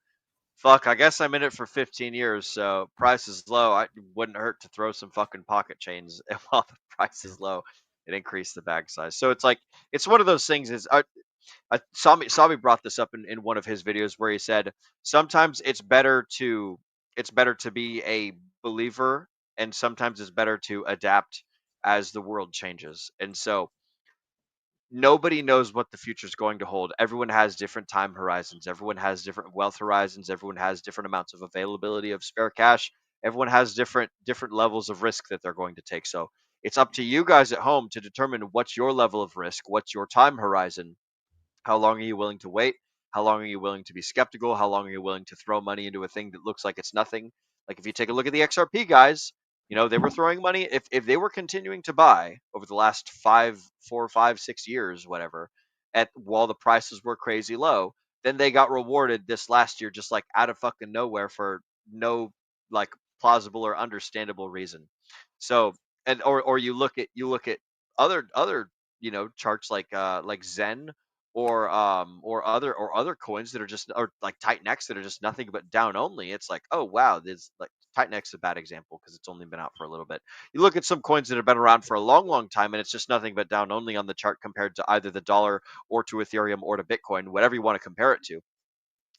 fuck, I guess I'm in it for 15 years. So price is low. It wouldn't hurt to throw some fucking pocket chains while the price is low and increase the bag size. So it's like, it's one of those things Sami brought this up in one of his videos where he said, sometimes it's better to be a believer, and sometimes it's better to adapt as the world changes. And so nobody knows what the future is going to hold. Everyone has different time horizons. Everyone has different wealth horizons. Everyone has different amounts of availability of spare cash. Everyone has different levels of risk that they're going to take. So it's up to you guys at home to determine what's your level of risk, what's your time horizon, how long are you willing to wait, how long are you willing to be skeptical, how long are you willing to throw money into a thing that looks like it's nothing. Like if you take a look at the XRP guys, they were throwing money. If they were continuing to buy over the last 4, 5, 6 years, whatever, while the prices were crazy low, then they got rewarded this last year just like out of fucking nowhere for no like plausible or understandable reason. So or you look at other charts like Zen or other coins that are just, or like Titanx that are just nothing but down only. It's like, oh wow, this like Titanx is a bad example because it's only been out for a little bit. You look at some coins that have been around for a long time and it's just nothing but down only on the chart compared to either the dollar or to Ethereum or to Bitcoin, whatever you want to compare it to.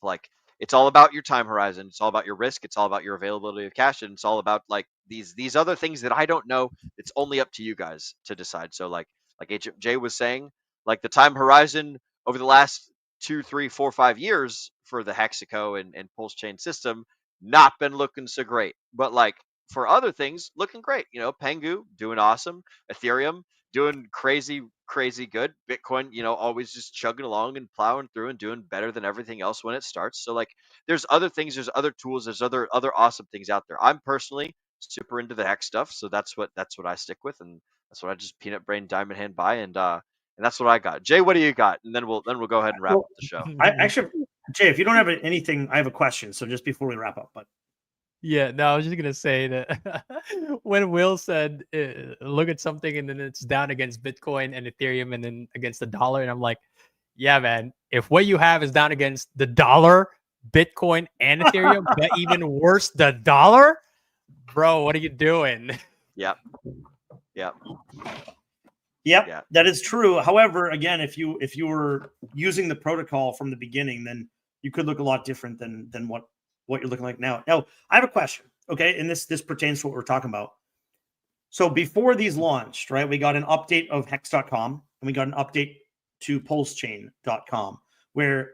Like it's all about your time horizon, it's all about your risk, it's all about your availability of cash, and it's all about like these other things that I don't know. It's only up to you guys to decide. So like Jay was saying, like the time horizon over the last 2, 3, 4, 5 years for the Hexaco and Pulse Chain system, not been looking so great. But like for other things, looking great. You know, Pengu doing awesome, Ethereum doing crazy good, Bitcoin, you know, always just chugging along and plowing through and doing better than everything else when it starts. So like there's other things, there's other tools, there's other awesome things out there. I'm personally super into the Hex stuff, so that's what I stick with, and that's what I just peanut brain diamond hand buy, and that's what I got. Jay, what do you got? And then we'll go ahead and wrap up the show. I actually, Jay, if you don't have anything, I have a question. So just before we wrap up, but Yeah, no, I was just gonna say that when Will said, "Look at something," and then it's down against Bitcoin and Ethereum, and then against the dollar, and I'm like, "Yeah, man. If what you have is down against the dollar, Bitcoin, and Ethereum, but even worse, the dollar, bro, what are you doing?" Yep. Yep, Yeah. that is true. However, again, if you were using the protocol from the beginning, then you could look a lot different than what you're looking like now. Now, I have a question, okay? And this pertains to what we're talking about. So before these launched, right, we got an update of hex.com and we got an update to pulsechain.com, where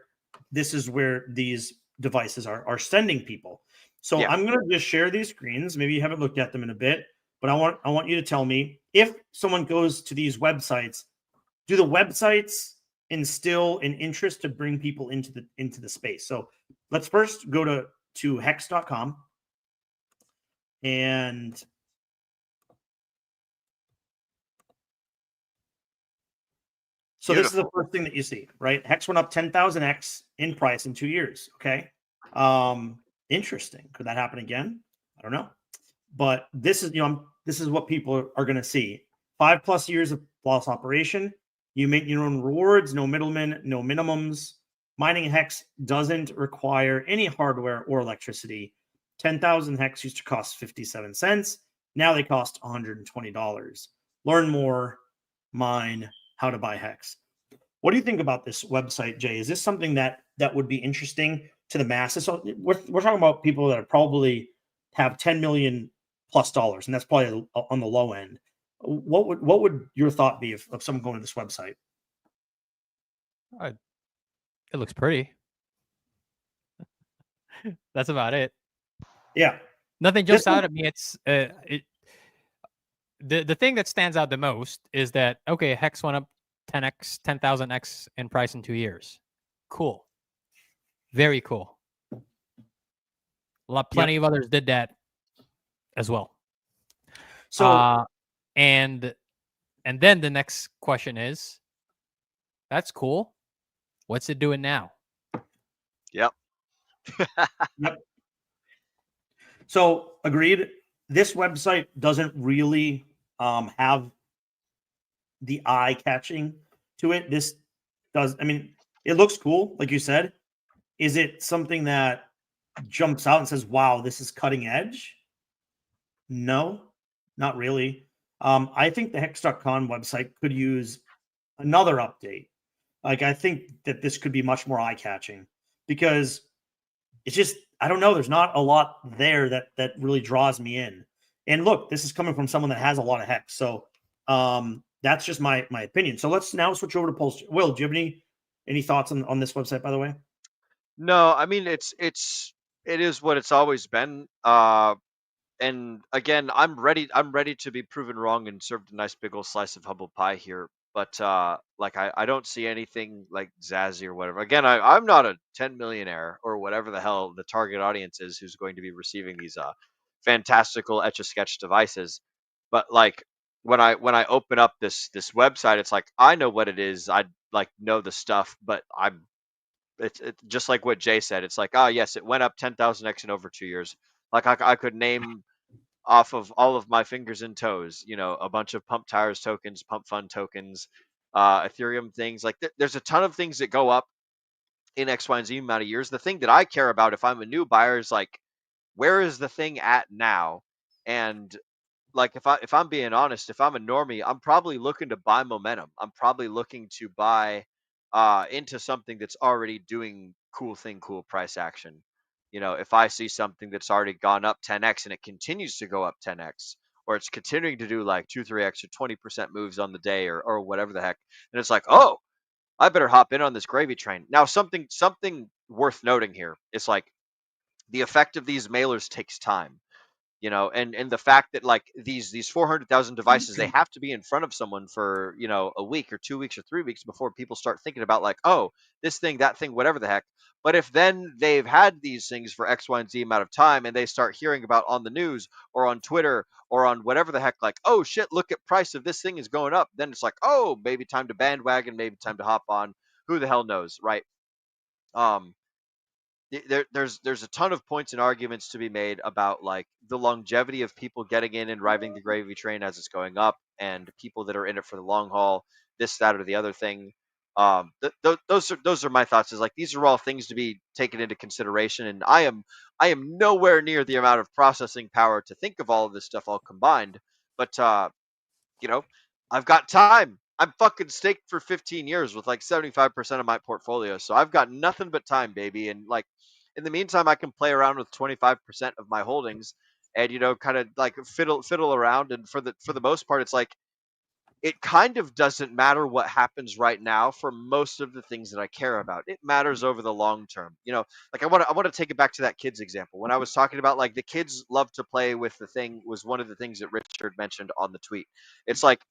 this is where these devices are sending people. So Yeah. I'm going to just share these screens. Maybe you haven't looked at them in a bit, but I want you to tell me, if someone goes to these websites, do the websites instill an interest to bring people into the space? So let's first go to hex.com, and so this is the first thing that you see, right? Hex went up 10,000x in price in 2 years. Okay. Interesting. Could that happen again? I don't know. But this is, this is what people are going to see. 5+ years of loss operation. You make your own rewards, no middlemen, no minimums. Mining Hex doesn't require any hardware or electricity. 10,000 Hex used to cost 57 cents. Now they cost $120. Learn more, mine, how to buy Hex. What do you think about this website, Jay? Is this something that would be interesting to the masses? So we're talking about people that are probably have $10 million plus, and that's probably on the low end. What would your thought be of someone going to this website? It looks pretty. That's about it. Yeah. Nothing jumps out at me. It's the thing that stands out the most is that, okay, Hex went up 10x, 10,000x in price in 2 years. Cool. Very cool. Plenty of others did that as well. So and then the next question is, that's cool. What's it doing now? Yep. Yep. So agreed. This website doesn't really have the eye catching to it. This does. I mean, it looks cool, like you said. Is it something that jumps out and says, "Wow, this is cutting edge"? No, not really. I think the Hex.com website could use another update. Like, I think that this could be much more eye catching, because it's just, I don't know, there's not a lot there that really draws me in. And look, this is coming from someone that has a lot of Hex. So that's just my opinion. So let's now switch over to Pulse. Will, do you have any thoughts on this website, by the way? No, I mean it is what it's always been. And again, I'm ready to be proven wrong and served a nice big old slice of humble pie here. But like I don't see anything like Zazzy or whatever. Again, I'm not a 10 millionaire or whatever the hell the target audience is who's going to be receiving these fantastical Etch-a-Sketch devices. But like when I open up this website, it's like I know what it is. I like know the stuff, but it's just like what Jay said. It's like, oh yes, it went up 10,000x in over 2 years. Like I could name off of all of my fingers and toes, a bunch of pump tires tokens, pump fund tokens, Ethereum things. Like there's a ton of things that go up in X, Y, and Z amount of years. The thing that I care about if I'm a new buyer is like, where is the thing at now? And like if I'm being honest, if I'm a normie, I'm probably looking to buy momentum. I'm probably looking to buy into something that's already doing cool price action. If I see something that's already gone up 10x and it continues to go up 10x, or it's continuing to do like 2, 3x or 20% moves on the day or whatever the heck, and it's like, oh, I better hop in on this gravy train. Now, something worth noting here is like the effect of these mailers takes time. And the fact that like these 400,000 devices, they have to be in front of someone for a week or 2 weeks or 3 weeks before people start thinking about like, oh, this thing, that thing, whatever the heck. But if then they've had these things for X, Y, and Z amount of time, and they start hearing about on the news or on Twitter or on whatever the heck, like, oh shit, look at price of this thing is going up, then it's like, oh, maybe time to bandwagon, maybe time to hop on. Who the hell knows, right? There's a ton of points and arguments to be made about like the longevity of people getting in and riding the gravy train as it's going up, and people that are in it for the long haul, this, that, or the other thing. Those are my thoughts. Is like these are all things to be taken into consideration, and I am nowhere near the amount of processing power to think of all of this stuff all combined. But I've got time. I'm fucking staked for 15 years with like 75% of my portfolio. So I've got nothing but time, baby. And like in the meantime, I can play around with 25% of my holdings and, kind of like fiddle around. And for the most part, it's like, it kind of doesn't matter what happens right now for most of the things that I care about. It matters over the long term. Like I want to take it back to that kids example. When I was talking about like the kids love to play with the thing was one of the things that Richard mentioned on the tweet. It's like,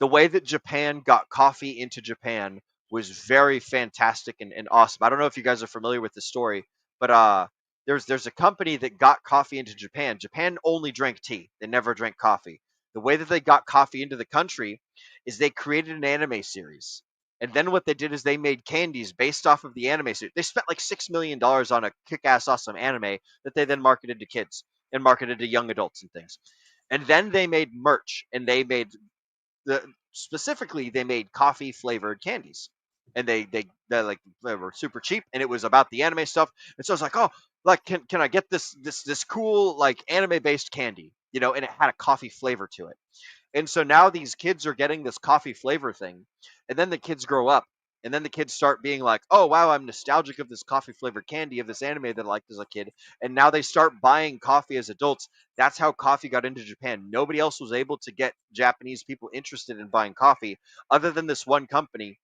the way that Japan got coffee into Japan was very fantastic and awesome. I don't know if you guys are familiar with the story, but there's a company that got coffee into Japan. Japan only drank tea. They never drank coffee. The way that they got coffee into the country is they created an anime series. And then what they did is they made candies based off of the anime series. They spent like $6 million on a kick-ass awesome anime that they then marketed to kids and marketed to young adults and things. And then they made merch, and they made specifically they made coffee flavored candies, and they were super cheap, and it was about the anime stuff. And so I was like, oh, like can I get this cool like anime based candy, and it had a coffee flavor to it. And so now these kids are getting this coffee flavor thing, and then the kids grow up, and then the kids start being like, oh wow, I'm nostalgic of this coffee flavored candy of this anime that I liked as a kid. And now they start buying coffee as adults. That's how coffee got into Japan. Nobody else was able to get Japanese people interested in buying coffee other than this one company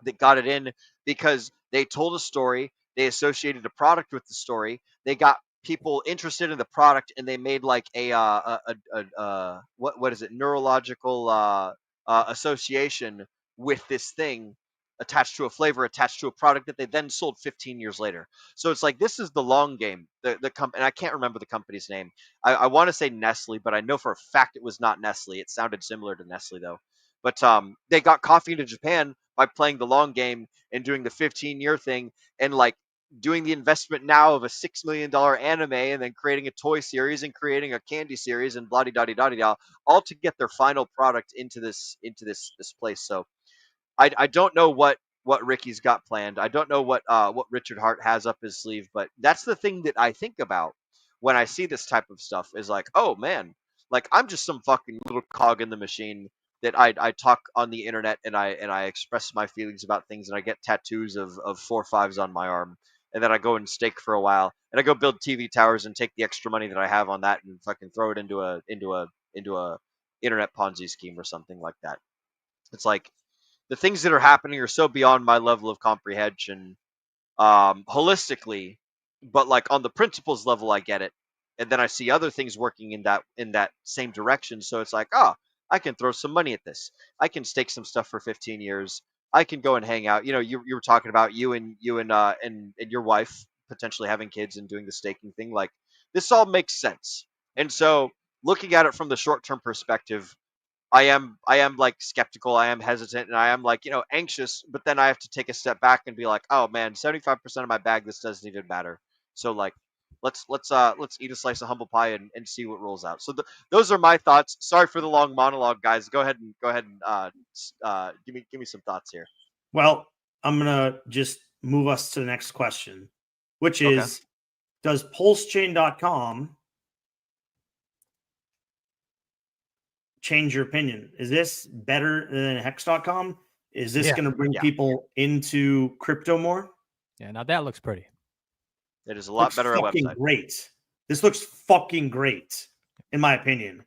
that got it in, because they told a story, they associated a product with the story, they got people interested in the product, and they made like what is it, neurological association with this thing attached to a flavor, attached to a product that they then sold 15 years later. So it's like, this is the long game. The company, and I can't remember the company's name. I want to say Nestle, but I know for a fact it was not Nestle. It sounded similar to Nestle though. But they got coffee into Japan by playing the long game and doing the 15-year thing, and like doing the investment now of a $6 million anime, and then creating a toy series and creating a candy series and blah da da da, all to get their final product into this place. So I don't know what Ricky's got planned. I don't know what Richard Hart has up his sleeve, but that's the thing that I think about when I see this type of stuff, is like, oh man, like I'm just some fucking little cog in the machine that I talk on the internet, and I express my feelings about things, and I get tattoos of 4/5s on my arm, and then I go and stake for a while, and I go build TV towers and take the extra money that I have on that and fucking throw it into a internet Ponzi scheme or something like that. It's like, the things that are happening are so beyond my level of comprehension, holistically, but like on the principles level, I get it. And then I see other things working in that same direction. So it's like, oh, I can throw some money at this. I can stake some stuff for 15 years. I can go and hang out. You were talking about you and your wife potentially having kids and doing the staking thing. Like, this all makes sense. And so looking at it from the short-term perspective, I am like skeptical, I am hesitant, and I am like, anxious, but then I have to take a step back and be like, oh man, 75% of my bag, this doesn't even matter. So like, let's eat a slice of humble pie and see what rolls out. So those are my thoughts. Sorry for the long monologue, guys. Go ahead and give me some thoughts here. Well, I'm gonna just move us to the next question, which is, does PulseChain.com change your opinion? Is this better than Hex.com? Is this going to bring people into crypto more? Yeah, now that looks pretty. It is a lot better a website. Great. This looks fucking great, in my opinion.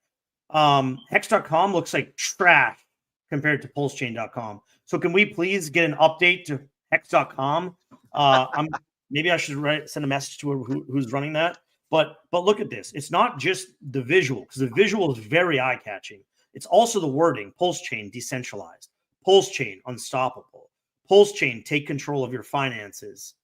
Hex.com looks like trash compared to PulseChain.com. So can we please get an update to Hex.com? Maybe I should send a message to who's running that. But look at this. It's not just the visual, because the visual is very eye-catching. It's also the wording: PulseChain decentralized, PulseChain unstoppable, PulseChain take control of your finances.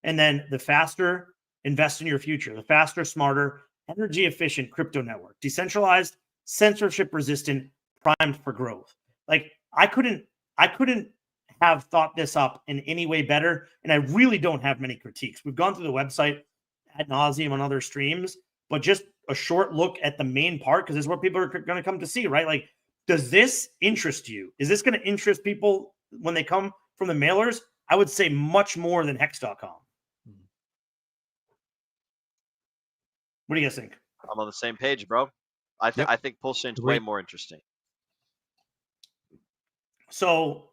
And then the faster, invest in your future. The faster, smarter, energy efficient crypto network, decentralized, censorship resistant, primed for growth. Like I couldn't have thought this up in any way better. And I really don't have many critiques. We've gone through the website ad nauseum on other streams, but just a short look at the main part, because this is what people are going to come to see, right? Like, does this interest you? Is this going to interest people when they come from the mailers? I would say much more than Hex.com. What do you guys think? I'm on the same page, bro. I think PulseChain's way more interesting. So,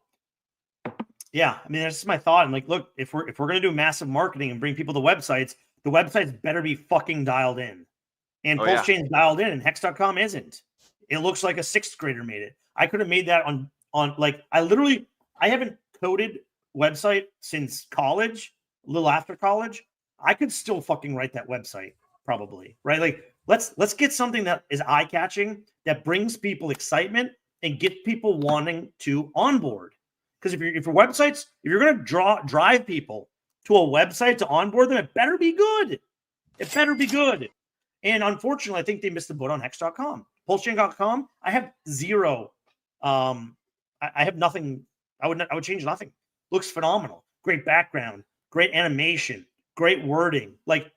yeah, I mean, that's just my thought. And like, look, if we're gonna do massive marketing and bring people to websites, the websites better be fucking dialed in. And PulseChain's dialed in, and Hex.com isn't. It looks like a 6th grader made it. I could have made that on like I haven't coded website since college, a little after college. I could still fucking write that website probably, right? Like let's get something that is eye-catching, that brings people excitement and get people wanting to onboard. Because if you're going to drive people to a website to onboard them, it better be good. It better be good. And unfortunately, I think they missed the boat on Hex.com. PulseChain.com, I have zero. I have nothing. I would change nothing. Looks phenomenal. Great background. Great animation. Great wording. Like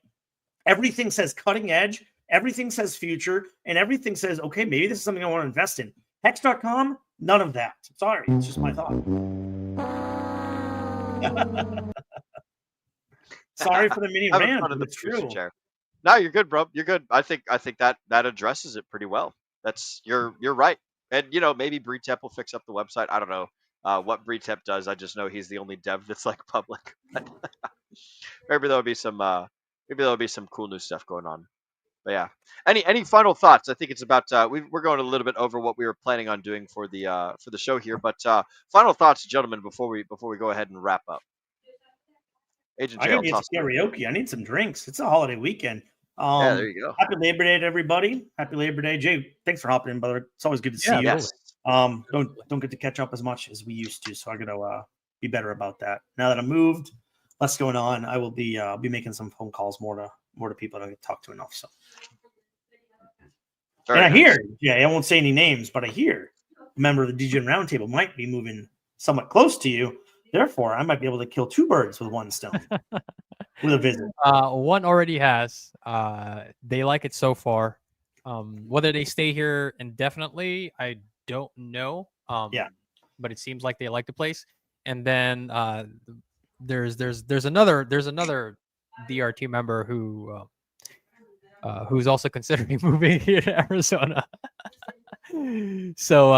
everything says cutting edge. Everything says future. And everything says, okay, maybe this is something I want to invest in. Hex.com, none of that. Sorry, it's just my thought. Sorry for the mini rant, but it's true. No, you're good, bro. You're good. I think that addresses it pretty well. You're right. And maybe Breetep will fix up the website. I don't know what Breetep does. I just know he's the only dev that's like public. maybe there'll be some cool new stuff going on. But yeah, any final thoughts? I think it's about we're going a little bit over what we were planning on doing for the show here. But final thoughts, gentlemen, before we go ahead and wrap up. Agent J, I gotta get some karaoke. I need some drinks. It's a holiday weekend. Yeah, there you go. Happy Labor Day to everybody. Happy Labor Day, Jay. Thanks for hopping in, brother. It's always good to see you. Yes. Don't get to catch up as much as we used to, so I gotta be better about that. Now that I'm moved, less going on. I will be making some phone calls more to people I don't get to talk to enough. So, I hear, I won't say any names, but I hear a member of the DJ Roundtable might be moving somewhat close to you. Therefore, I might be able to kill 2 birds with one stone with a visit. One already has. They like it so far. Whether they stay here indefinitely, I don't know. But it seems like they like the place. And then there's another DRT member who's also considering moving here to Arizona. So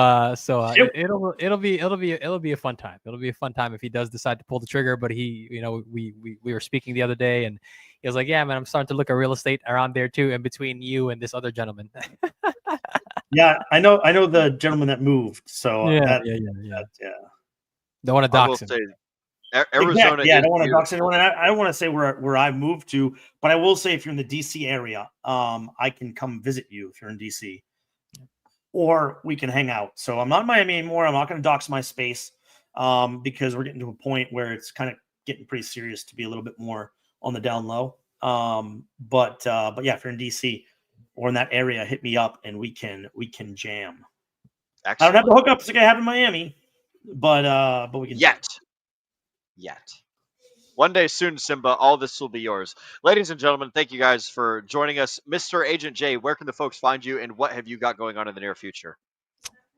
it'll be a fun time. It'll be a fun time if he does decide to pull the trigger. But we were speaking the other day, and he was like, "Yeah, man, I'm starting to look at real estate around there too, in between you and this other gentleman." Yeah, I know the gentleman that moved. So yeah. Don't want to dox him. Arizona. Yeah, I don't want to dox anyone. I don't want to say where I moved to, but I will say if you're in the DC area, I can come visit you if you're in DC. Or we can hang out. So I'm not in Miami anymore. I'm not going to dox my space because we're getting to a point where it's kind of getting pretty serious to be a little bit more on the down low. But yeah, if you're in DC or in that area, hit me up and we can jam. Excellent. I don't have the hookups like I have in Miami, but we can yet. One day soon, Simba, all this will be yours. Ladies and gentlemen, thank you guys for joining us. Mr. Agent J, where can the folks find you, and what have you got going on in the near future?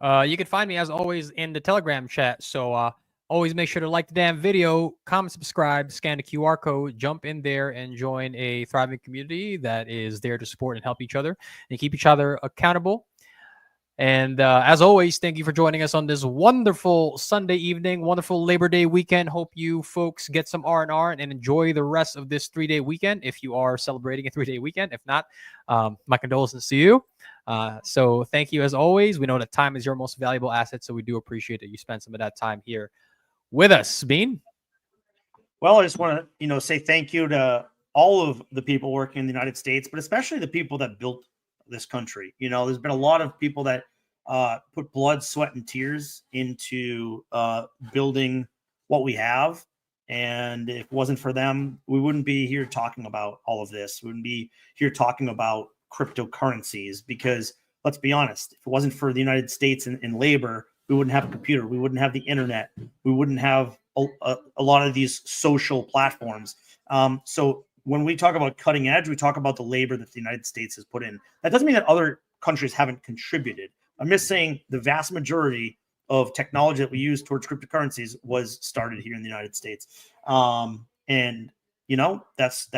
You can find me, as always, in the Telegram chat. So always make sure to like the damn video, comment, subscribe, scan the QR code, jump in there, and join a thriving community that is there to support and help each other and keep each other accountable. And as always, thank you for joining us on this wonderful Sunday evening, wonderful Labor Day weekend. Hope you folks get some R&R and enjoy the rest of this 3-day weekend if you are celebrating a 3-day weekend. If not, my condolences to you. So thank you as always. We know that time is your most valuable asset, so we do appreciate that you spend some of that time here with us. Bean? Well, I just want to, say thank you to all of the people working in the United States, but especially the people that built this country. There's been a lot of people that put blood, sweat, and tears into building what we have. And if it wasn't for them, we wouldn't be here talking about all of this. We wouldn't be here talking about cryptocurrencies, because let's be honest, if it wasn't for the United States and labor, we wouldn't have a computer. We wouldn't have the internet. We wouldn't have a lot of these social platforms. So when we talk about cutting edge, we talk about the labor that the United States has put in. That doesn't mean that other countries haven't contributed. I'm just saying the vast majority of technology that we use towards cryptocurrencies was started here in the United States. And that's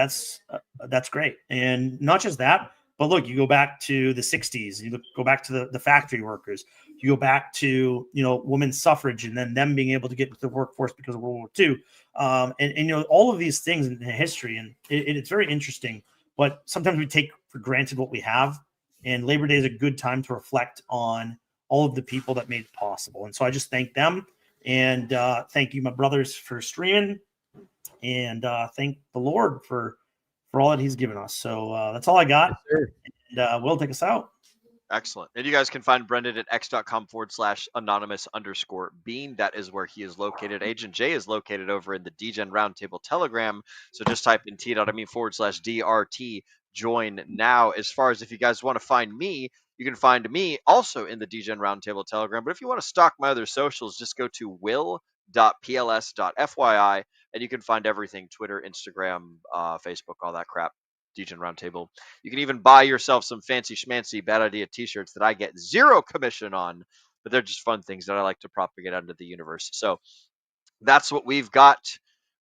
great. And not just that, but look, you go back to the 60s, you go back to the factory workers, you go back to, women's suffrage, and then them being able to get into the workforce because of World War II. And all of these things in history, and it's very interesting, but sometimes we take for granted what we have. And Labor Day is a good time to reflect on all of the people that made it possible. And so I just thank them, and thank you, my brothers, for streaming, and thank the Lord for all that he's given us. So that's all I got. And Will, take us out. Excellent. And you guys can find Brendan at x.com/anonymous_bean. That is where he is located. Agent J is located over in the DGen Roundtable Telegram. So just type in t.me/DRT. Join now. As far as if you guys want to find me, you can find me also in the DGen Roundtable Telegram. But if you want to stalk my other socials, just go to will.pls.fyi, and you can find everything: Twitter, Instagram, Facebook, all that crap. DGen Roundtable. You can even buy yourself some fancy schmancy bad idea t-shirts that I get 0 commission on, but they're just fun things that I like to propagate out into the universe. So that's what we've got,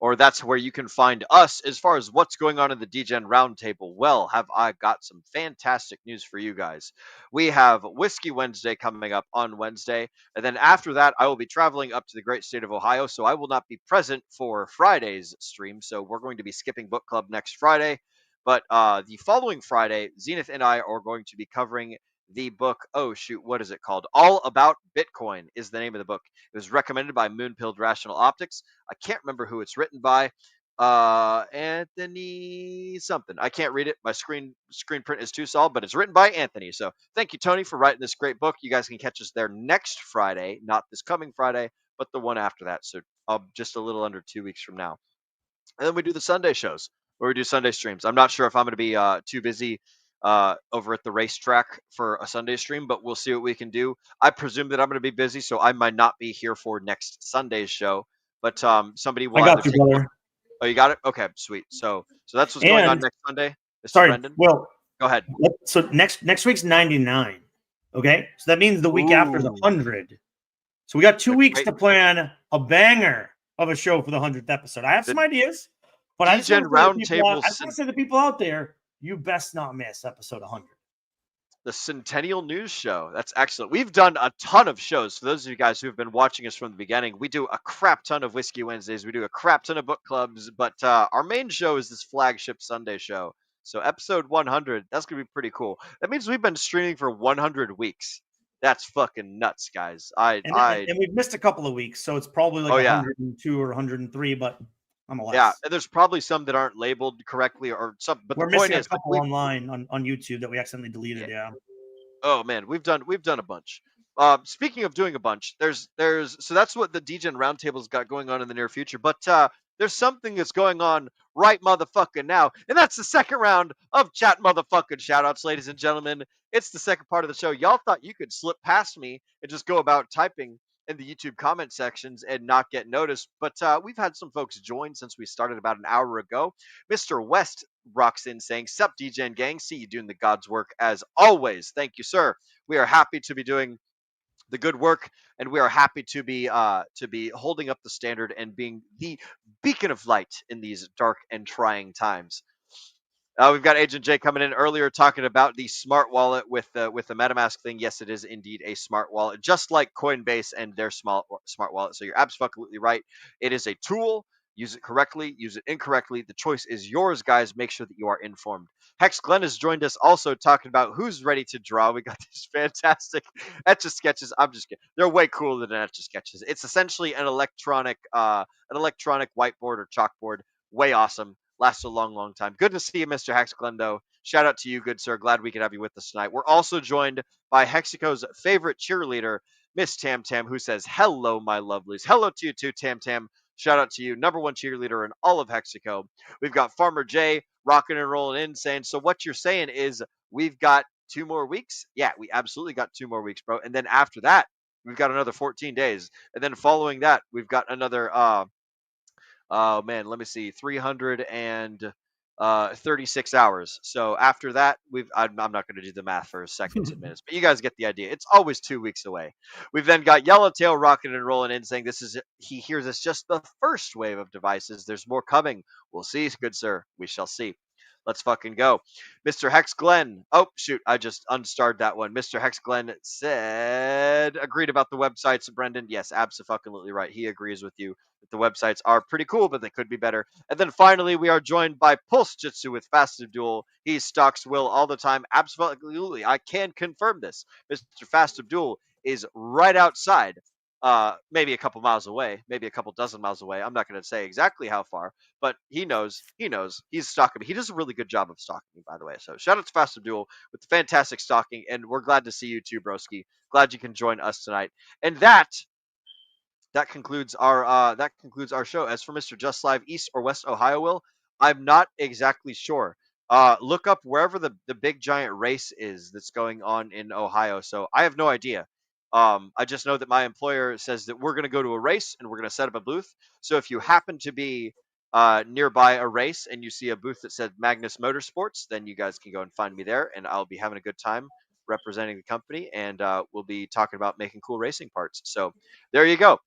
or that's where you can find us. As far as what's going on in the DGen Roundtable, well, have I got some fantastic news for you guys. We have Whiskey Wednesday coming up on Wednesday, and then after that, I will be traveling up to the great state of Ohio, so I will not be present for Friday's stream, so we're going to be skipping book club next Friday. But the following Friday, Zenith and I are going to be covering the book. Oh, shoot. What is it called? All About Bitcoin is the name of the book. It was recommended by Moonpilled Rational Optics. I can't remember who it's written by. Anthony something. I can't read it. My screen print is too small, but it's written by Anthony. So thank you, Tony, for writing this great book. You guys can catch us there next Friday, not this coming Friday, but the one after that. So just a little under 2 weeks from now. And then we do the Sunday shows, where we do Sunday streams. I'm not sure if I'm going to be too busy over at the racetrack for a Sunday stream, but we'll see what we can do. I presume that I'm going to be busy, so I might not be here for next Sunday's show. But somebody will. I got you, brother. Oh, you got it? Okay, sweet. So that's what's going on next Sunday. Mr. Sorry, Brendan? Will. Go ahead. So next week's 99. Okay, so that means the week after the 100. So we got 2 weeks to plan a banger of a show for the 100th episode. I have some ideas, but I just want to say to the people out there, you best not miss episode 100. The Centennial News Show. That's excellent. We've done a ton of shows. For those of you guys who have been watching us from the beginning, we do a crap ton of Whiskey Wednesdays. We do a crap ton of book clubs, but our main show is this flagship Sunday show. So episode 100, that's going to be pretty cool. That means we've been streaming for 100 weeks. That's fucking nuts, guys. And we've missed a couple of weeks, so it's probably like 102 or 103, but nonetheless. Yeah, and there's probably some that aren't labeled correctly or some. But we're the point missing is, a couple online on YouTube that we accidentally deleted. Yeah. Oh man, we've done a bunch. Speaking of doing a bunch, there's so that's what the DGen Roundtable's got going on in the near future. But there's something that's going on right motherfucking now, and that's the second round of chat motherfucking shoutouts, ladies and gentlemen. It's the second part of the show. Y'all thought you could slip past me and just go about typing in the YouTube comment sections and not get noticed, but we've had some folks join since we started about an hour ago. Mr. West rocks in saying, "Sup, DGen gang, see you doing the God's work as always." Thank you, sir. We are happy to be doing the good work, and we are happy to be holding up the standard and being the beacon of light in these dark and trying times. We've got Agent J coming in earlier talking about the smart wallet with the MetaMask thing. Yes, it is indeed a smart wallet, just like Coinbase and their smart wallet. So you're absolutely right. It is a tool. Use it correctly, use it incorrectly. The choice is yours, guys. Make sure that you are informed. Hex Glenn has joined us also talking about who's ready to draw. We got these fantastic Etch-a-Sketches. I'm just kidding. They're way cooler than Etch-a-Sketches. It's essentially an electronic whiteboard or chalkboard. Way awesome. Lasts a long, long time. Good to see you, Mr. Hex Glenn, though. Shout out to you, good sir. Glad we could have you with us tonight. We're also joined by Hexico's favorite cheerleader, Miss Tam Tam, who says, hello, my lovelies. Hello to you too, Tam Tam. Shout out to you, number one cheerleader in all of Hexico. We've got Farmer J rocking and rolling in, saying, so what you're saying is we've got 2 more weeks? Yeah, we absolutely got 2 more weeks, bro. And then after that, we've got another 14 days. And then following that, we've got another, oh man, let me see, 336 hours. So after that, I'm not going to do the math for seconds and minutes, but you guys get the idea. It's always 2 weeks away. We've then got Yellowtail rocking and rolling in, saying he hears it's just the first wave of devices. There's more coming. We'll see, good sir. We shall see. Let's fucking go. Mr. Hex Glenn. Oh, shoot. I just unstarred that one. Mr. Hex Glenn said, agreed about the websites, Brendan. Yes, absolutely right. He agrees with you that the websites are pretty cool, but they could be better. And then finally, we are joined by Pulse Jitsu with Fast Abdul. He stocks Will all the time. Absolutely. I can confirm this. Mr. Fast Abdul is right outside. Maybe a couple miles away, maybe a couple dozen miles away. I'm not going to say exactly how far, but he knows. He's stalking me. He does a really good job of stalking me, by the way. So shout out to Fast Abdul with the fantastic stalking, and we're glad to see you too, broski. Glad you can join us tonight. And that concludes our show. As for Mr. Just Live East or West Ohio, Will, I'm not exactly sure. Look up wherever the big giant race is that's going on in Ohio. So I have no idea. I just know that my employer says that we're going to go to a race and we're going to set up a booth. So if you happen to be nearby a race and you see a booth that said Magnus Motorsports, then you guys can go and find me there, and I'll be having a good time representing the company, and we'll be talking about making cool racing parts. So there you go.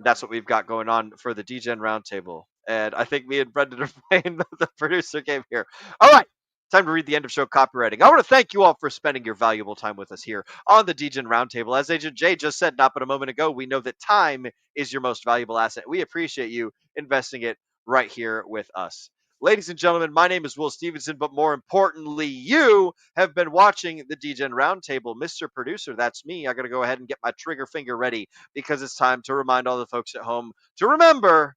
That's what we've got going on for the DGen Roundtable. And I think me and Brendan are playing the producer game here. All right. Time to read the end of show copywriting. I want to thank you all for spending your valuable time with us here on the DGen Roundtable. As Agent J just said not but a moment ago, we know that time is your most valuable asset. We appreciate you investing it right here with us. Ladies and gentlemen, my name is Will Stevenson, but more importantly, you have been watching the DGen Roundtable. Mr. Producer, that's me. I got to go ahead and get my trigger finger ready because it's time to remind all the folks at home to remember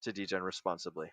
to DGen responsibly.